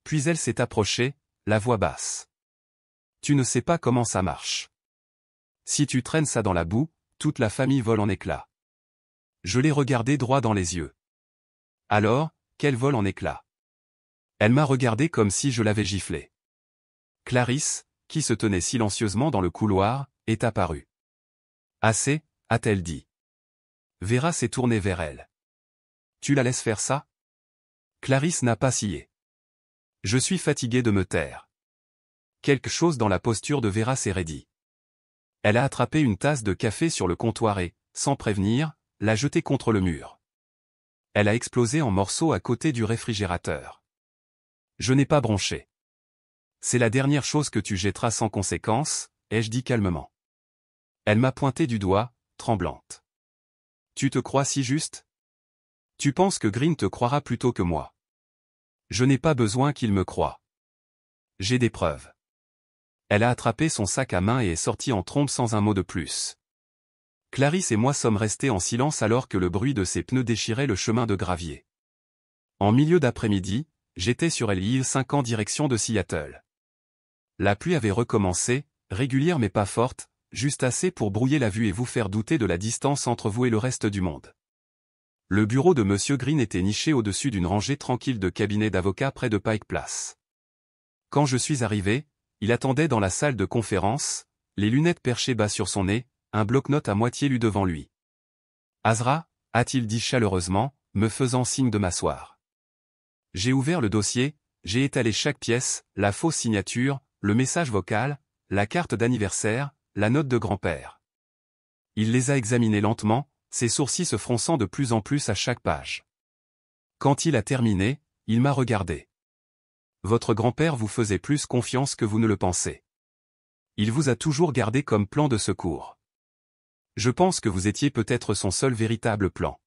Puis elle s'est approchée, la voix basse. Tu ne sais pas comment ça marche. Si tu traînes ça dans la boue, toute la famille vole en éclats. Je l'ai regardée droit dans les yeux. Alors, qu'elle vole en éclats. Elle m'a regardé comme si je l'avais giflée. Clarisse, qui se tenait silencieusement dans le couloir, est apparue. Assez, a-t-elle dit. Vera s'est tournée vers elle. Tu la laisses faire ça? Clarisse n'a pas scié. Je suis fatigué de me taire. Quelque chose dans la posture de Vera s'est raidi. Elle a attrapé une tasse de café sur le comptoir et, sans prévenir, l'a jetée contre le mur. Elle a explosé en morceaux à côté du réfrigérateur. Je n'ai pas bronché. C'est la dernière chose que tu jetteras sans conséquence, ai-je dit calmement. Elle m'a pointé du doigt, tremblante. Tu te crois si juste? Tu penses que Green te croira plutôt que moi. Je n'ai pas besoin qu'il me croie. J'ai des preuves. Elle a attrapé son sac à main et est sortie en trombe sans un mot de plus. Clarisse et moi sommes restés en silence alors que le bruit de ses pneus déchirait le chemin de gravier. En milieu d'après-midi, j'étais sur l'I-5 en direction de Seattle. La pluie avait recommencé, régulière mais pas forte, juste assez pour brouiller la vue et vous faire douter de la distance entre vous et le reste du monde. Le bureau de Monsieur Green était niché au-dessus d'une rangée tranquille de cabinets d'avocats près de Pike Place. Quand je suis arrivé, il attendait dans la salle de conférence, les lunettes perchées bas sur son nez, un bloc-notes à moitié lu devant lui. « Azra » a-t-il dit chaleureusement, me faisant signe de m'asseoir. J'ai ouvert le dossier, j'ai étalé chaque pièce, la fausse signature, le message vocal, la carte d'anniversaire, la note de grand-père. Il les a examinés lentement, ses sourcils se fronçant de plus en plus à chaque page. Quand il a terminé, il m'a regardé. Votre grand-père vous faisait plus confiance que vous ne le pensez. Il vous a toujours gardé comme plan de secours. Je pense que vous étiez peut-être son seul véritable plan.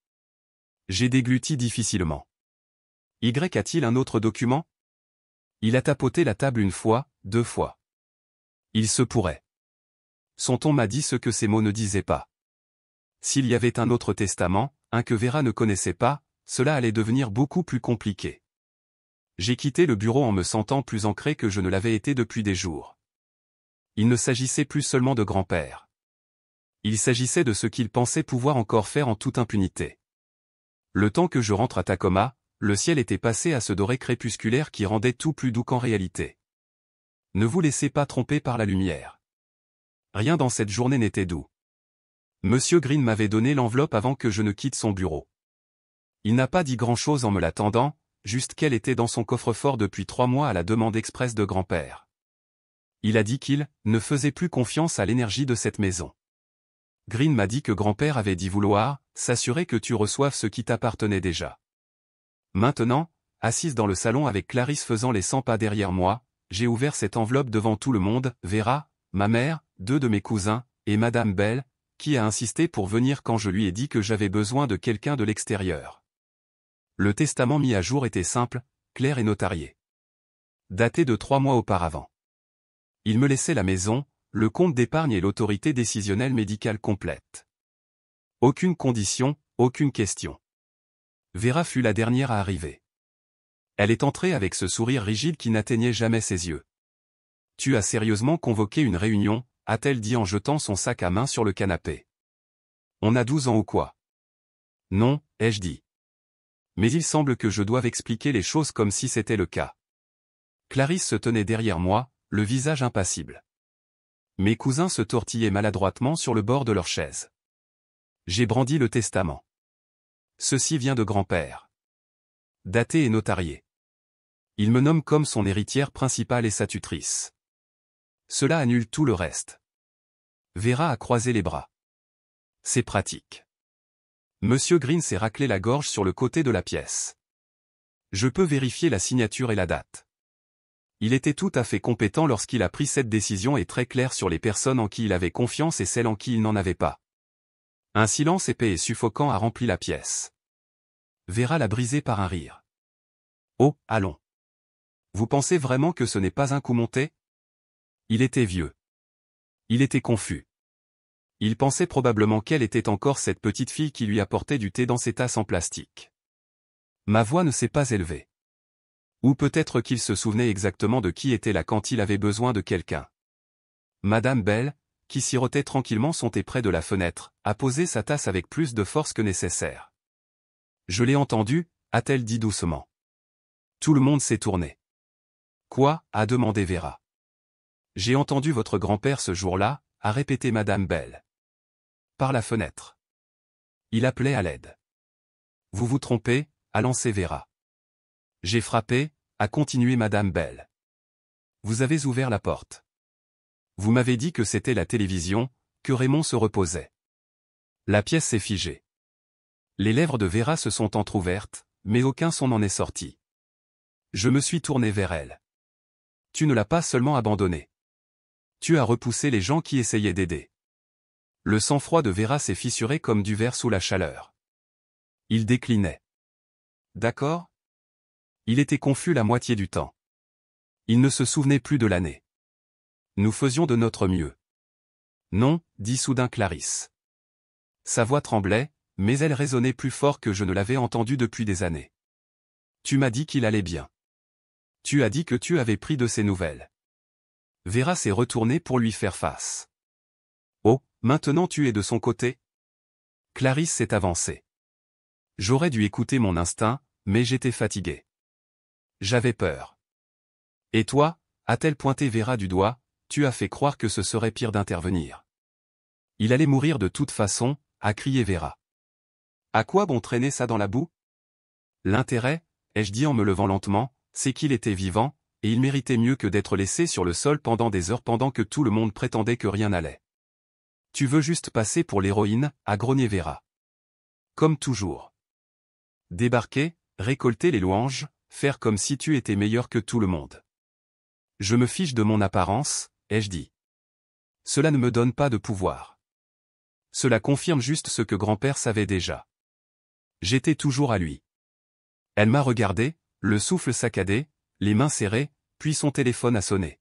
J'ai dégluti difficilement. Y a-t-il un autre document? Il a tapoté la table une fois, deux fois. Il se pourrait. Son ton m'a dit ce que ces mots ne disaient pas. S'il y avait un autre testament, un que Vera ne connaissait pas, cela allait devenir beaucoup plus compliqué. J'ai quitté le bureau en me sentant plus ancré que je ne l'avais été depuis des jours. Il ne s'agissait plus seulement de grand-père. Il s'agissait de ce qu'il pensait pouvoir encore faire en toute impunité. Le temps que je rentre à Tacoma, le ciel était passé à ce doré crépusculaire qui rendait tout plus doux qu'en réalité. Ne vous laissez pas tromper par la lumière. Rien dans cette journée n'était doux. Monsieur Green m'avait donné l'enveloppe avant que je ne quitte son bureau. Il n'a pas dit grand-chose en me la tendant, juste qu'elle était dans son coffre-fort depuis 3 mois à la demande expresse de grand-père. Il a dit qu'il ne faisait plus confiance à l'énergie de cette maison. Green m'a dit que grand-père avait dit vouloir s'assurer que tu reçoives ce qui t'appartenait déjà. Maintenant, assise dans le salon avec Clarisse faisant les 100 pas derrière moi, j'ai ouvert cette enveloppe devant tout le monde, Vera, ma mère, 2 de mes cousins, et Madame Bell, qui a insisté pour venir quand je lui ai dit que j'avais besoin de quelqu'un de l'extérieur. Le testament mis à jour était simple, clair et notarié. Daté de 3 mois auparavant. Il me laissait la maison, le compte d'épargne et l'autorité décisionnelle médicale complète. Aucune condition, aucune question. Vera fut la dernière à arriver. Elle est entrée avec ce sourire rigide qui n'atteignait jamais ses yeux. « Tu as sérieusement convoqué une réunion ?» a-t-elle dit en jetant son sac à main sur le canapé. « On a 12 ans ou quoi ?»« Non, » ai-je dit. Mais il semble que je doive expliquer les choses comme si c'était le cas. Clarisse se tenait derrière moi, le visage impassible. Mes cousins se tortillaient maladroitement sur le bord de leur chaise. J'ai brandi le testament. Ceci vient de grand-père. Daté et notarié. Il me nomme comme son héritière principale et sa tutrice. Cela annule tout le reste. Vera a croisé les bras. C'est pratique. Monsieur Green s'est raclé la gorge sur le côté de la pièce. Je peux vérifier la signature et la date. Il était tout à fait compétent lorsqu'il a pris cette décision et très clair sur les personnes en qui il avait confiance et celles en qui il n'en avait pas. Un silence épais et suffocant a rempli la pièce. Vera l'a brisé par un rire. Oh, allons. Vous pensez vraiment que ce n'est pas un coup monté? Il était vieux. Il était confus. Il pensait probablement qu'elle était encore cette petite fille qui lui apportait du thé dans ses tasses en plastique. Ma voix ne s'est pas élevée. Ou peut-être qu'il se souvenait exactement de qui était là quand il avait besoin de quelqu'un. Madame Bell, qui sirotait tranquillement son thé près de la fenêtre, a posé sa tasse avec plus de force que nécessaire. Je l'ai entendu, a-t-elle dit doucement. Tout le monde s'est tourné. Quoi, a demandé Vera. J'ai entendu votre grand-père ce jour-là, a répété Madame Bell. Par la fenêtre. Il appelait à l'aide. Vous vous trompez, a lancé Vera. J'ai frappé, a continué Madame Bell. Vous avez ouvert la porte. Vous m'avez dit que c'était la télévision, que Raymond se reposait. La pièce s'est figée. Les lèvres de Vera se sont entr'ouvertes, mais aucun son n'en est sorti. Je me suis tourné vers elle. Tu ne l'as pas seulement abandonné. Tu as repoussé les gens qui essayaient d'aider. Le sang-froid de Vera s'est fissuré comme du verre sous la chaleur. Il déclinait. D'accord? Il était confus la moitié du temps. Il ne se souvenait plus de l'année. Nous faisions de notre mieux. Non, dit soudain Clarisse. Sa voix tremblait, mais elle résonnait plus fort que je ne l'avais entendue depuis des années. Tu m'as dit qu'il allait bien. Tu as dit que tu avais pris de ses nouvelles. Vera s'est retournée pour lui faire face. Oh, maintenant tu es de son côté? Clarisse s'est avancée. J'aurais dû écouter mon instinct, mais j'étais fatigué. J'avais peur. Et toi, a-t-elle pointé Vera du doigt, tu as fait croire que ce serait pire d'intervenir. Il allait mourir de toute façon, a crié Vera. À quoi bon traîner ça dans la boue? L'intérêt, ai-je dit en me levant lentement, c'est qu'il était vivant, et il méritait mieux que d'être laissé sur le sol pendant des heures pendant que tout le monde prétendait que rien n'allait. Tu veux juste passer pour l'héroïne, a grogné Vera. Comme toujours. Débarquer, récolter les louanges, faire comme si tu étais meilleur que tout le monde. Je me fiche de mon apparence, ai-je dit. Cela ne me donne pas de pouvoir. Cela confirme juste ce que grand-père savait déjà. J'étais toujours à lui. Elle m'a regardé, le souffle saccadé, les mains serrées, puis son téléphone a sonné.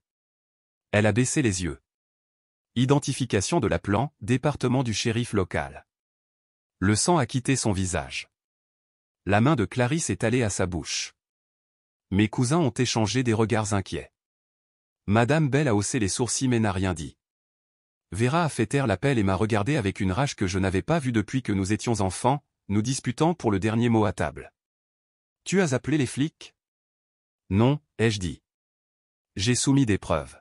Elle a baissé les yeux. Identification de l'appelant, département du shérif local. Le sang a quitté son visage. La main de Clarisse est allée à sa bouche. Mes cousins ont échangé des regards inquiets. Madame Bell a haussé les sourcils mais n'a rien dit. Vera a fait taire l'appel et m'a regardé avec une rage que je n'avais pas vue depuis que nous étions enfants, nous disputant pour le dernier mot à table. Tu as appelé les flics? Non, ai-je dit. J'ai soumis des preuves.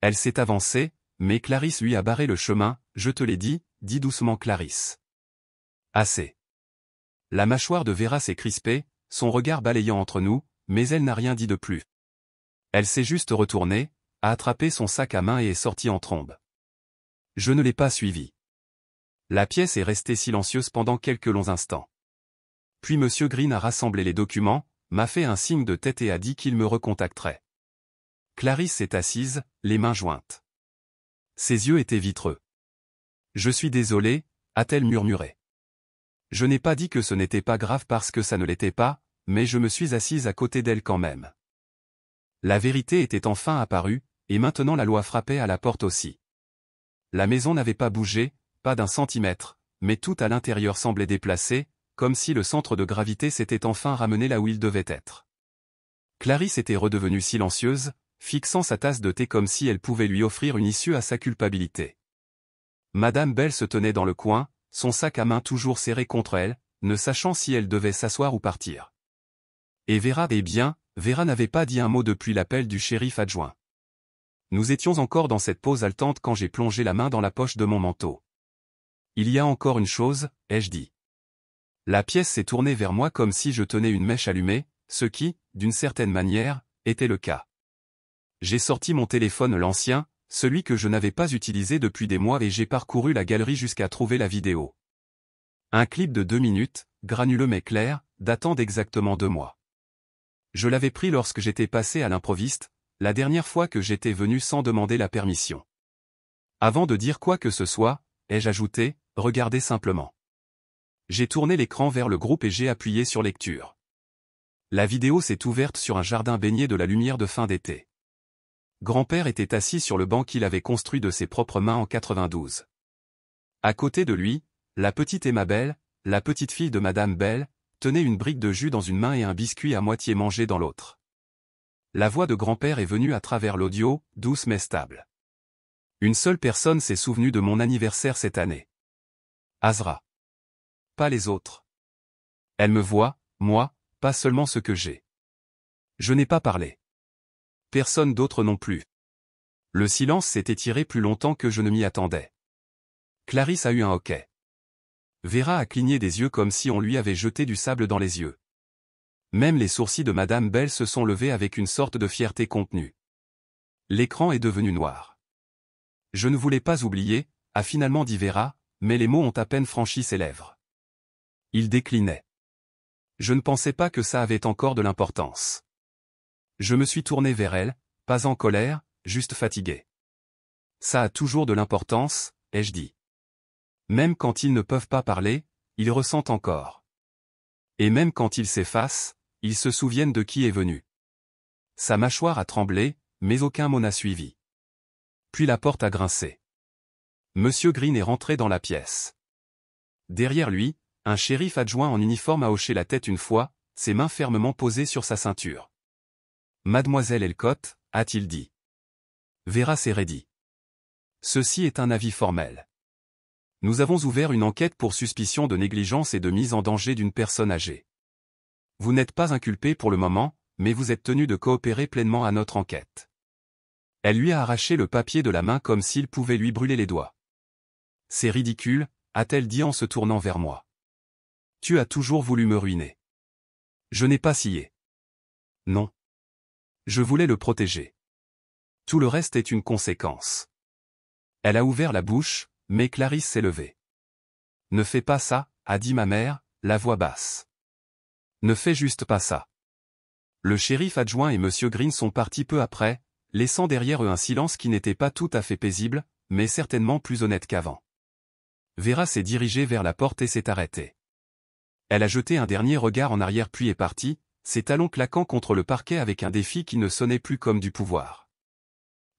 Elle s'est avancée, mais Clarisse lui a barré le chemin, je te l'ai dit doucement Clarisse. Assez. La mâchoire de Vera s'est crispée, son regard balayant entre nous, mais elle n'a rien dit de plus. Elle s'est juste retournée, a attrapé son sac à main et est sorti en trombe. Je ne l'ai pas suivi. La pièce est restée silencieuse pendant quelques longs instants. Puis Monsieur Green a rassemblé les documents, m'a fait un signe de tête et a dit qu'il me recontacterait. Clarisse s'est assise, les mains jointes. Ses yeux étaient vitreux. Je suis désolé, a-t-elle murmuré. Je n'ai pas dit que ce n'était pas grave parce que ça ne l'était pas, mais je me suis assise à côté d'elle quand même. La vérité était enfin apparue, et maintenant la loi frappait à la porte aussi. La maison n'avait pas bougé, pas d'un centimètre, mais tout à l'intérieur semblait déplacé, comme si le centre de gravité s'était enfin ramené là où il devait être. Clarisse était redevenue silencieuse, fixant sa tasse de thé comme si elle pouvait lui offrir une issue à sa culpabilité. Madame Bell se tenait dans le coin, son sac à main toujours serré contre elle, ne sachant si elle devait s'asseoir ou partir. Et Vera, eh bien, Vera n'avait pas dit un mot depuis l'appel du shérif adjoint. Nous étions encore dans cette pause haletante quand j'ai plongé la main dans la poche de mon manteau. Il y a encore une chose, ai-je dit. La pièce s'est tournée vers moi comme si je tenais une mèche allumée, ce qui, d'une certaine manière, était le cas. J'ai sorti mon téléphone l'ancien, celui que je n'avais pas utilisé depuis des mois et j'ai parcouru la galerie jusqu'à trouver la vidéo. Un clip de 2 minutes, granuleux mais clair, datant d'exactement 2 mois. Je l'avais pris lorsque j'étais passé à l'improviste, la dernière fois que j'étais venu sans demander la permission. Avant de dire quoi que ce soit, ai-je ajouté, regardez simplement. J'ai tourné l'écran vers le groupe et j'ai appuyé sur lecture. La vidéo s'est ouverte sur un jardin baigné de la lumière de fin d'été. Grand-père était assis sur le banc qu'il avait construit de ses propres mains en 92. À côté de lui, la petite Emma Bell, la petite fille de Madame Bell, tenait une brique de jus dans une main et un biscuit à moitié mangé dans l'autre. La voix de grand-père est venue à travers l'audio, douce mais stable. Une seule personne s'est souvenue de mon anniversaire cette année. Azra. Pas les autres. Elle me voit, moi, pas seulement ce que j'ai. Je n'ai pas parlé. Personne d'autre non plus. Le silence s'est étiré plus longtemps que je ne m'y attendais. Clarisse a eu un hoquet. Vera a cligné des yeux comme si on lui avait jeté du sable dans les yeux. Même les sourcils de Madame Bell se sont levés avec une sorte de fierté contenue. L'écran est devenu noir. Je ne voulais pas oublier, a finalement dit Vera, mais les mots ont à peine franchi ses lèvres. Il déclinait. Je ne pensais pas que ça avait encore de l'importance. Je me suis tourné vers elle, pas en colère, juste fatigué. Ça a toujours de l'importance, ai-je dit. Même quand ils ne peuvent pas parler, ils ressentent encore. Et même quand ils s'effacent, ils se souviennent de qui est venu. Sa mâchoire a tremblé, mais aucun mot n'a suivi. Puis la porte a grincé. Monsieur Green est rentré dans la pièce. Derrière lui, un shérif adjoint en uniforme a hoché la tête une fois, ses mains fermement posées sur sa ceinture. Mademoiselle Elcott, a-t-il dit. Vera s'est raidie. Ceci est un avis formel. Nous avons ouvert une enquête pour suspicion de négligence et de mise en danger d'une personne âgée. Vous n'êtes pas inculpé pour le moment, mais vous êtes tenu de coopérer pleinement à notre enquête. Elle lui a arraché le papier de la main comme s'il pouvait lui brûler les doigts. C'est ridicule, a-t-elle dit en se tournant vers moi. Tu as toujours voulu me ruiner. Je n'ai pas scié. Non. Je voulais le protéger. Tout le reste est une conséquence. Elle a ouvert la bouche, mais Clarisse s'est levée. Ne fais pas ça, a dit ma mère, la voix basse. Ne fais juste pas ça. Le shérif adjoint et Monsieur Green sont partis peu après, laissant derrière eux un silence qui n'était pas tout à fait paisible, mais certainement plus honnête qu'avant. Vera s'est dirigée vers la porte et s'est arrêtée. Elle a jeté un dernier regard en arrière puis est partie, ses talons claquant contre le parquet avec un défi qui ne sonnait plus comme du pouvoir.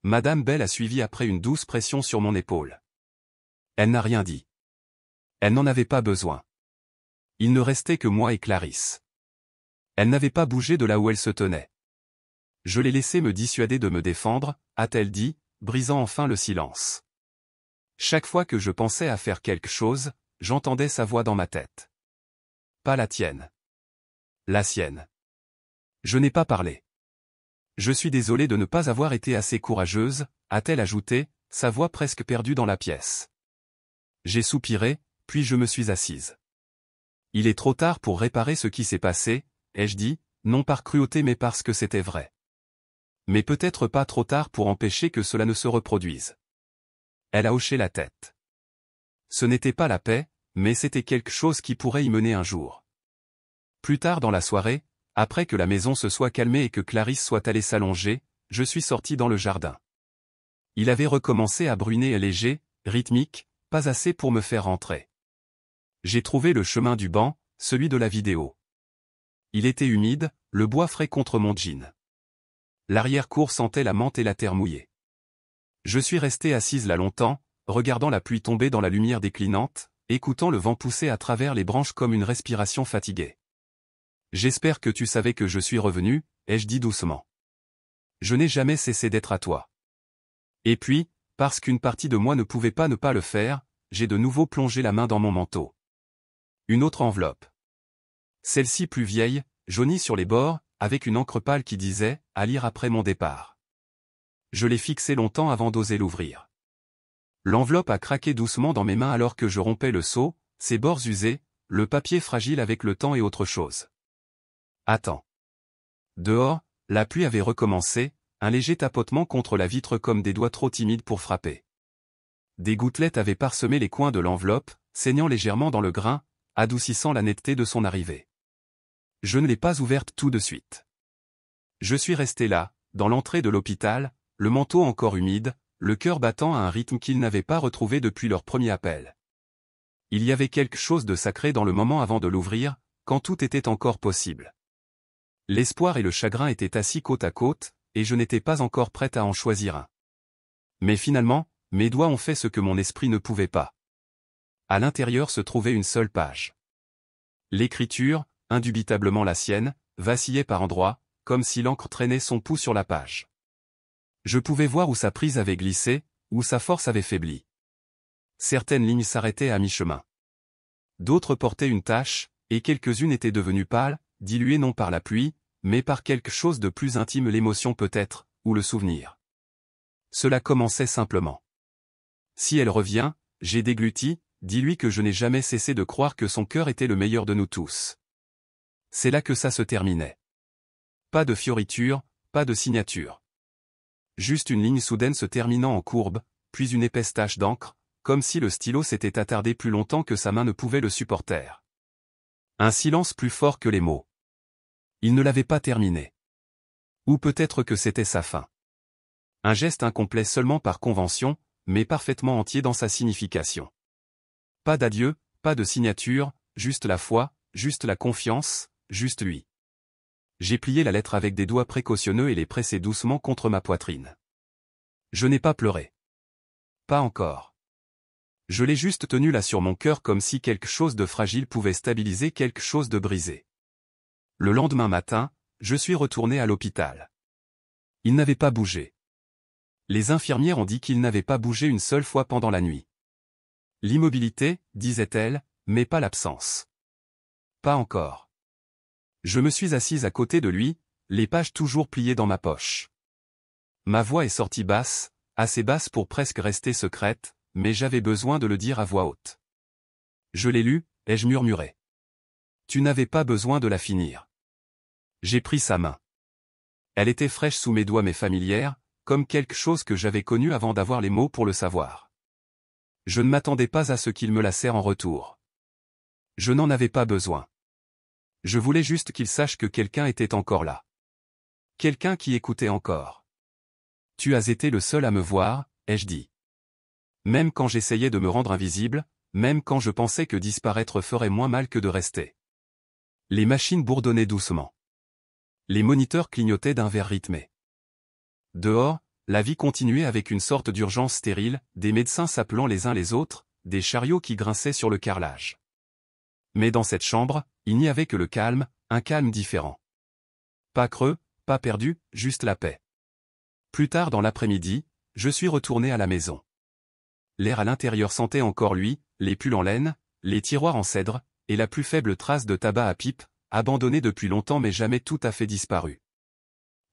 Madame Bell a suivi après une douce pression sur mon épaule. Elle n'a rien dit. Elle n'en avait pas besoin. Il ne restait que moi et Clarisse. Elle n'avait pas bougé de là où elle se tenait. Je l'ai laissé me dissuader de me défendre, a-t-elle dit, brisant enfin le silence. Chaque fois que je pensais à faire quelque chose, j'entendais sa voix dans ma tête. Pas la tienne. La sienne. Je n'ai pas parlé. Je suis désolé de ne pas avoir été assez courageuse, a-t-elle ajouté, sa voix presque perdue dans la pièce. J'ai soupiré, puis je me suis assise. Il est trop tard pour réparer ce qui s'est passé, ai-je dit, non par cruauté mais parce que c'était vrai. Mais peut-être pas trop tard pour empêcher que cela ne se reproduise. Elle a hoché la tête. Ce n'était pas la paix, mais c'était quelque chose qui pourrait y mener un jour. Plus tard dans la soirée, après que la maison se soit calmée et que Clarisse soit allée s'allonger, je suis sorti dans le jardin. Il avait recommencé à bruiner léger, rythmique, pas assez pour me faire rentrer. J'ai trouvé le chemin du banc, celui de la vidéo. Il était humide, le bois frais contre mon jean. L'arrière-cour sentait la menthe et la terre mouillée. Je suis resté assise là longtemps, regardant la pluie tomber dans la lumière déclinante, écoutant le vent pousser à travers les branches comme une respiration fatiguée. J'espère que tu savais que je suis revenu, ai-je dit doucement. Je n'ai jamais cessé d'être à toi. Et puis, parce qu'une partie de moi ne pouvait pas ne pas le faire, j'ai de nouveau plongé la main dans mon manteau. Une autre enveloppe. Celle-ci plus vieille, jaunie sur les bords, avec une encre pâle qui disait « à lire après mon départ ». Je l'ai fixée longtemps avant d'oser l'ouvrir. L'enveloppe a craqué doucement dans mes mains alors que je rompais le seau, ses bords usés, le papier fragile avec le temps et autre chose. Attends. Dehors, la pluie avait recommencé, un léger tapotement contre la vitre comme des doigts trop timides pour frapper. Des gouttelettes avaient parsemé les coins de l'enveloppe, saignant légèrement dans le grain, adoucissant la netteté de son arrivée. Je ne l'ai pas ouverte tout de suite. Je suis resté là, dans l'entrée de l'hôpital, le manteau encore humide, le cœur battant à un rythme qu'ils n'avaient pas retrouvé depuis leur premier appel. Il y avait quelque chose de sacré dans le moment avant de l'ouvrir, quand tout était encore possible. L'espoir et le chagrin étaient assis côte à côte, et je n'étais pas encore prête à en choisir un. Mais finalement, mes doigts ont fait ce que mon esprit ne pouvait pas. À l'intérieur se trouvait une seule page. L'écriture, indubitablement la sienne, vacillait par endroits, comme si l'encre traînait son pouls sur la page. Je pouvais voir où sa prise avait glissé, où sa force avait faibli. Certaines lignes s'arrêtaient à mi-chemin. D'autres portaient une tache, et quelques-unes étaient devenues pâles, diluées non par la pluie, mais par quelque chose de plus intime, l'émotion peut-être, ou le souvenir. Cela commençait simplement. Si elle revient, j'ai dégluti, dis-lui que je n'ai jamais cessé de croire que son cœur était le meilleur de nous tous. C'est là que ça se terminait. Pas de fioriture, pas de signature. Juste une ligne soudaine se terminant en courbe, puis une épaisse tache d'encre, comme si le stylo s'était attardé plus longtemps que sa main ne pouvait le supporter. Un silence plus fort que les mots. Il ne l'avait pas terminé. Ou peut-être que c'était sa fin. Un geste incomplet seulement par convention, mais parfaitement entier dans sa signification. Pas d'adieu, pas de signature, juste la foi, juste la confiance, juste lui. J'ai plié la lettre avec des doigts précautionneux et les pressé doucement contre ma poitrine. Je n'ai pas pleuré. Pas encore. Je l'ai juste tenu là sur mon cœur comme si quelque chose de fragile pouvait stabiliser quelque chose de brisé. Le lendemain matin, je suis retourné à l'hôpital. Il n'avait pas bougé. Les infirmières ont dit qu'il n'avait pas bougé une seule fois pendant la nuit. L'immobilité, disait-elle, mais pas l'absence. Pas encore. Je me suis assise à côté de lui, les pages toujours pliées dans ma poche. Ma voix est sortie basse, assez basse pour presque rester secrète, mais j'avais besoin de le dire à voix haute. Je l'ai lu, ai-je murmuré. Tu n'avais pas besoin de la finir. J'ai pris sa main. Elle était fraîche sous mes doigts mais familière, comme quelque chose que j'avais connu avant d'avoir les mots pour le savoir. Je ne m'attendais pas à ce qu'il me la serre en retour. Je n'en avais pas besoin. Je voulais juste qu'il sache que quelqu'un était encore là. Quelqu'un qui écoutait encore. Tu as été le seul à me voir, ai-je dit. Même quand j'essayais de me rendre invisible, même quand je pensais que disparaître ferait moins mal que de rester. Les machines bourdonnaient doucement. Les moniteurs clignotaient d'un vert rythmé. Dehors, la vie continuait avec une sorte d'urgence stérile, des médecins s'appelant les uns les autres, des chariots qui grinçaient sur le carrelage. Mais dans cette chambre, il n'y avait que le calme, un calme différent. Pas creux, pas perdu, juste la paix. Plus tard dans l'après-midi, je suis retourné à la maison. L'air à l'intérieur sentait encore lui, les pulls en laine, les tiroirs en cèdre, et la plus faible trace de tabac à pipe, abandonné depuis longtemps mais jamais tout à fait disparu.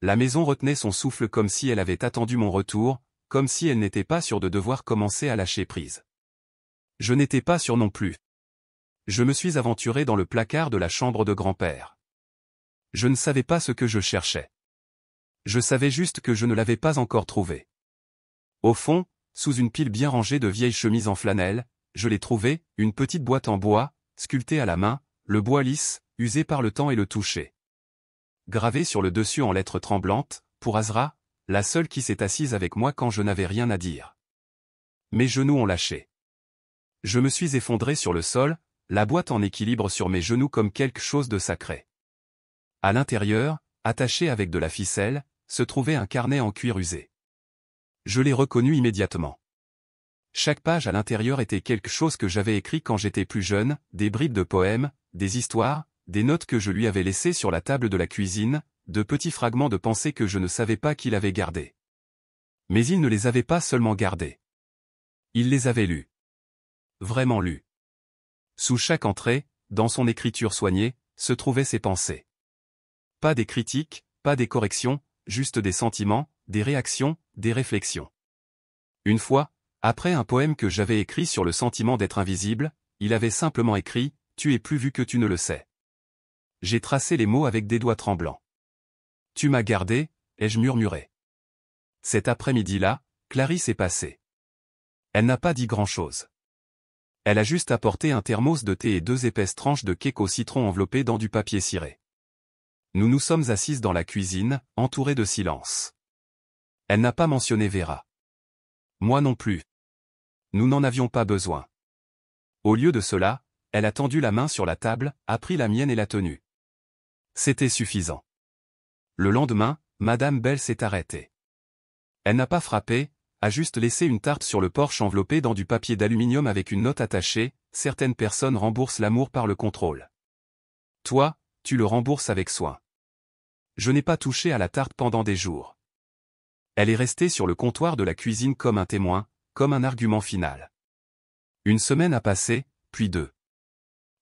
La maison retenait son souffle comme si elle avait attendu mon retour, comme si elle n'était pas sûre de devoir commencer à lâcher prise. Je n'étais pas sûr non plus. Je me suis aventuré dans le placard de la chambre de grand-père. Je ne savais pas ce que je cherchais. Je savais juste que je ne l'avais pas encore trouvé. Au fond, sous une pile bien rangée de vieilles chemises en flanelle, je l'ai trouvé, une petite boîte en bois, sculptée à la main, le bois lisse, usé par le temps et le toucher. Gravé sur le dessus en lettres tremblantes, pour Azra, la seule qui s'est assise avec moi quand je n'avais rien à dire. Mes genoux ont lâché. Je me suis effondré sur le sol, la boîte en équilibre sur mes genoux comme quelque chose de sacré. À l'intérieur, attaché avec de la ficelle, se trouvait un carnet en cuir usé. Je l'ai reconnu immédiatement. Chaque page à l'intérieur était quelque chose que j'avais écrit quand j'étais plus jeune, des bribes de poèmes, des histoires, des notes que je lui avais laissées sur la table de la cuisine, de petits fragments de pensées que je ne savais pas qu'il avait gardés. Mais il ne les avait pas seulement gardés. Il les avait lus. Vraiment lus. Sous chaque entrée, dans son écriture soignée, se trouvaient ses pensées. Pas des critiques, pas des corrections, juste des sentiments, des réactions, des réflexions. Une fois, après un poème que j'avais écrit sur le sentiment d'être invisible, il avait simplement écrit « Tu es plus vu que tu ne le sais ». J'ai tracé les mots avec des doigts tremblants. « Tu m'as gardé », ai-je murmuré. Cet après-midi-là, Clarisse est passée. Elle n'a pas dit grand-chose. Elle a juste apporté un thermos de thé et 2 épaisses tranches de cake au citron enveloppées dans du papier ciré. Nous nous sommes assises dans la cuisine, entourées de silence. Elle n'a pas mentionné Vera. Moi non plus. Nous n'en avions pas besoin. Au lieu de cela, elle a tendu la main sur la table, a pris la mienne et l'a tenue. C'était suffisant. Le lendemain, Madame Bell s'est arrêtée. Elle n'a pas frappé, a juste laissé une tarte sur le porche enveloppée dans du papier d'aluminium avec une note attachée, « Certaines personnes remboursent l'amour par le contrôle. Toi, tu le rembourses avec soin. » Je n'ai pas touché à la tarte pendant des jours. Elle est restée sur le comptoir de la cuisine comme un témoin, comme un argument final. Une semaine a passé, puis 2.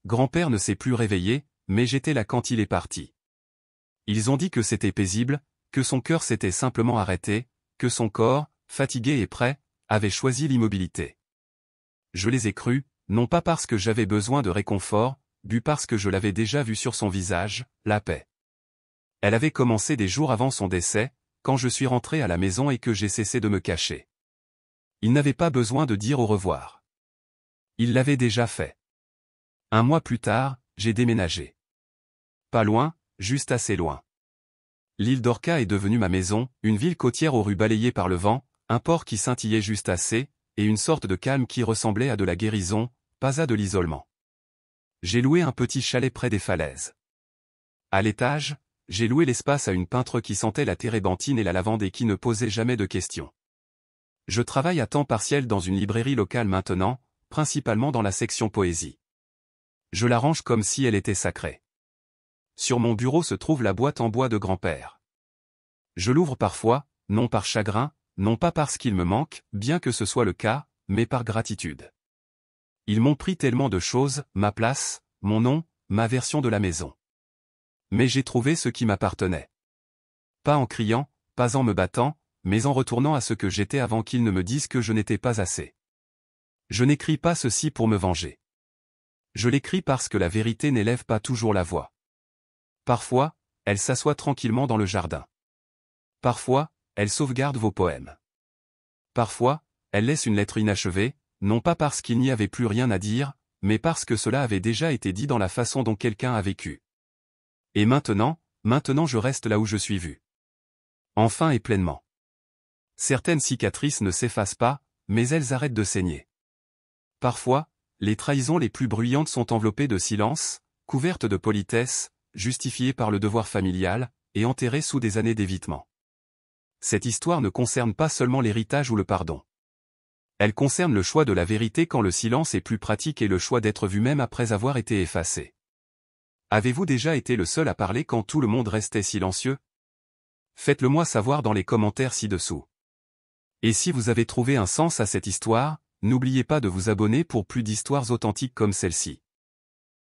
Grand-père ne s'est plus réveillé, mais j'étais là quand il est parti. Ils ont dit que c'était paisible, que son cœur s'était simplement arrêté, que son corps, fatigué et prêt, avait choisi l'immobilité. Je les ai crus, non pas parce que j'avais besoin de réconfort, mais parce que je l'avais déjà vu sur son visage, la paix. Elle avait commencé des jours avant son décès, quand je suis rentré à la maison et que j'ai cessé de me cacher. Il n'avait pas besoin de dire au revoir. Il l'avait déjà fait. 1 mois plus tard, j'ai déménagé. Pas loin, juste assez loin. L'île d'Orca est devenue ma maison, une ville côtière aux rues balayées par le vent, un port qui scintillait juste assez, et une sorte de calme qui ressemblait à de la guérison, pas à de l'isolement. J'ai loué un petit chalet près des falaises. À l'étage, j'ai loué l'espace à une peintre qui sentait la térébenthine et la lavande et qui ne posait jamais de questions. Je travaille à temps partiel dans une librairie locale maintenant, principalement dans la section poésie. Je la range comme si elle était sacrée. Sur mon bureau se trouve la boîte en bois de grand-père. Je l'ouvre parfois, non par chagrin, non pas parce qu'il me manque, bien que ce soit le cas, mais par gratitude. Ils m'ont pris tellement de choses, ma place, mon nom, ma version de la maison. Mais j'ai trouvé ce qui m'appartenait. Pas en criant, pas en me battant, mais en retournant à ce que j'étais avant qu'ils ne me disent que je n'étais pas assez. Je n'écris pas ceci pour me venger. Je l'écris parce que la vérité n'élève pas toujours la voix. Parfois, elle s'assoit tranquillement dans le jardin. Parfois, elle sauvegarde vos poèmes. Parfois, elle laisse une lettre inachevée, non pas parce qu'il n'y avait plus rien à dire, mais parce que cela avait déjà été dit dans la façon dont quelqu'un a vécu. Et maintenant je reste là où je suis vu. Enfin et pleinement. Certaines cicatrices ne s'effacent pas, mais elles arrêtent de saigner. Parfois, les trahisons les plus bruyantes sont enveloppées de silence, couvertes de politesse, justifiées par le devoir familial, et enterrées sous des années d'évitement. Cette histoire ne concerne pas seulement l'héritage ou le pardon. Elle concerne le choix de la vérité quand le silence est plus pratique et le choix d'être vu même après avoir été effacé. Avez-vous déjà été le seul à parler quand tout le monde restait silencieux? Faites-le moi savoir dans les commentaires ci-dessous. Et si vous avez trouvé un sens à cette histoire, n'oubliez pas de vous abonner pour plus d'histoires authentiques comme celle-ci.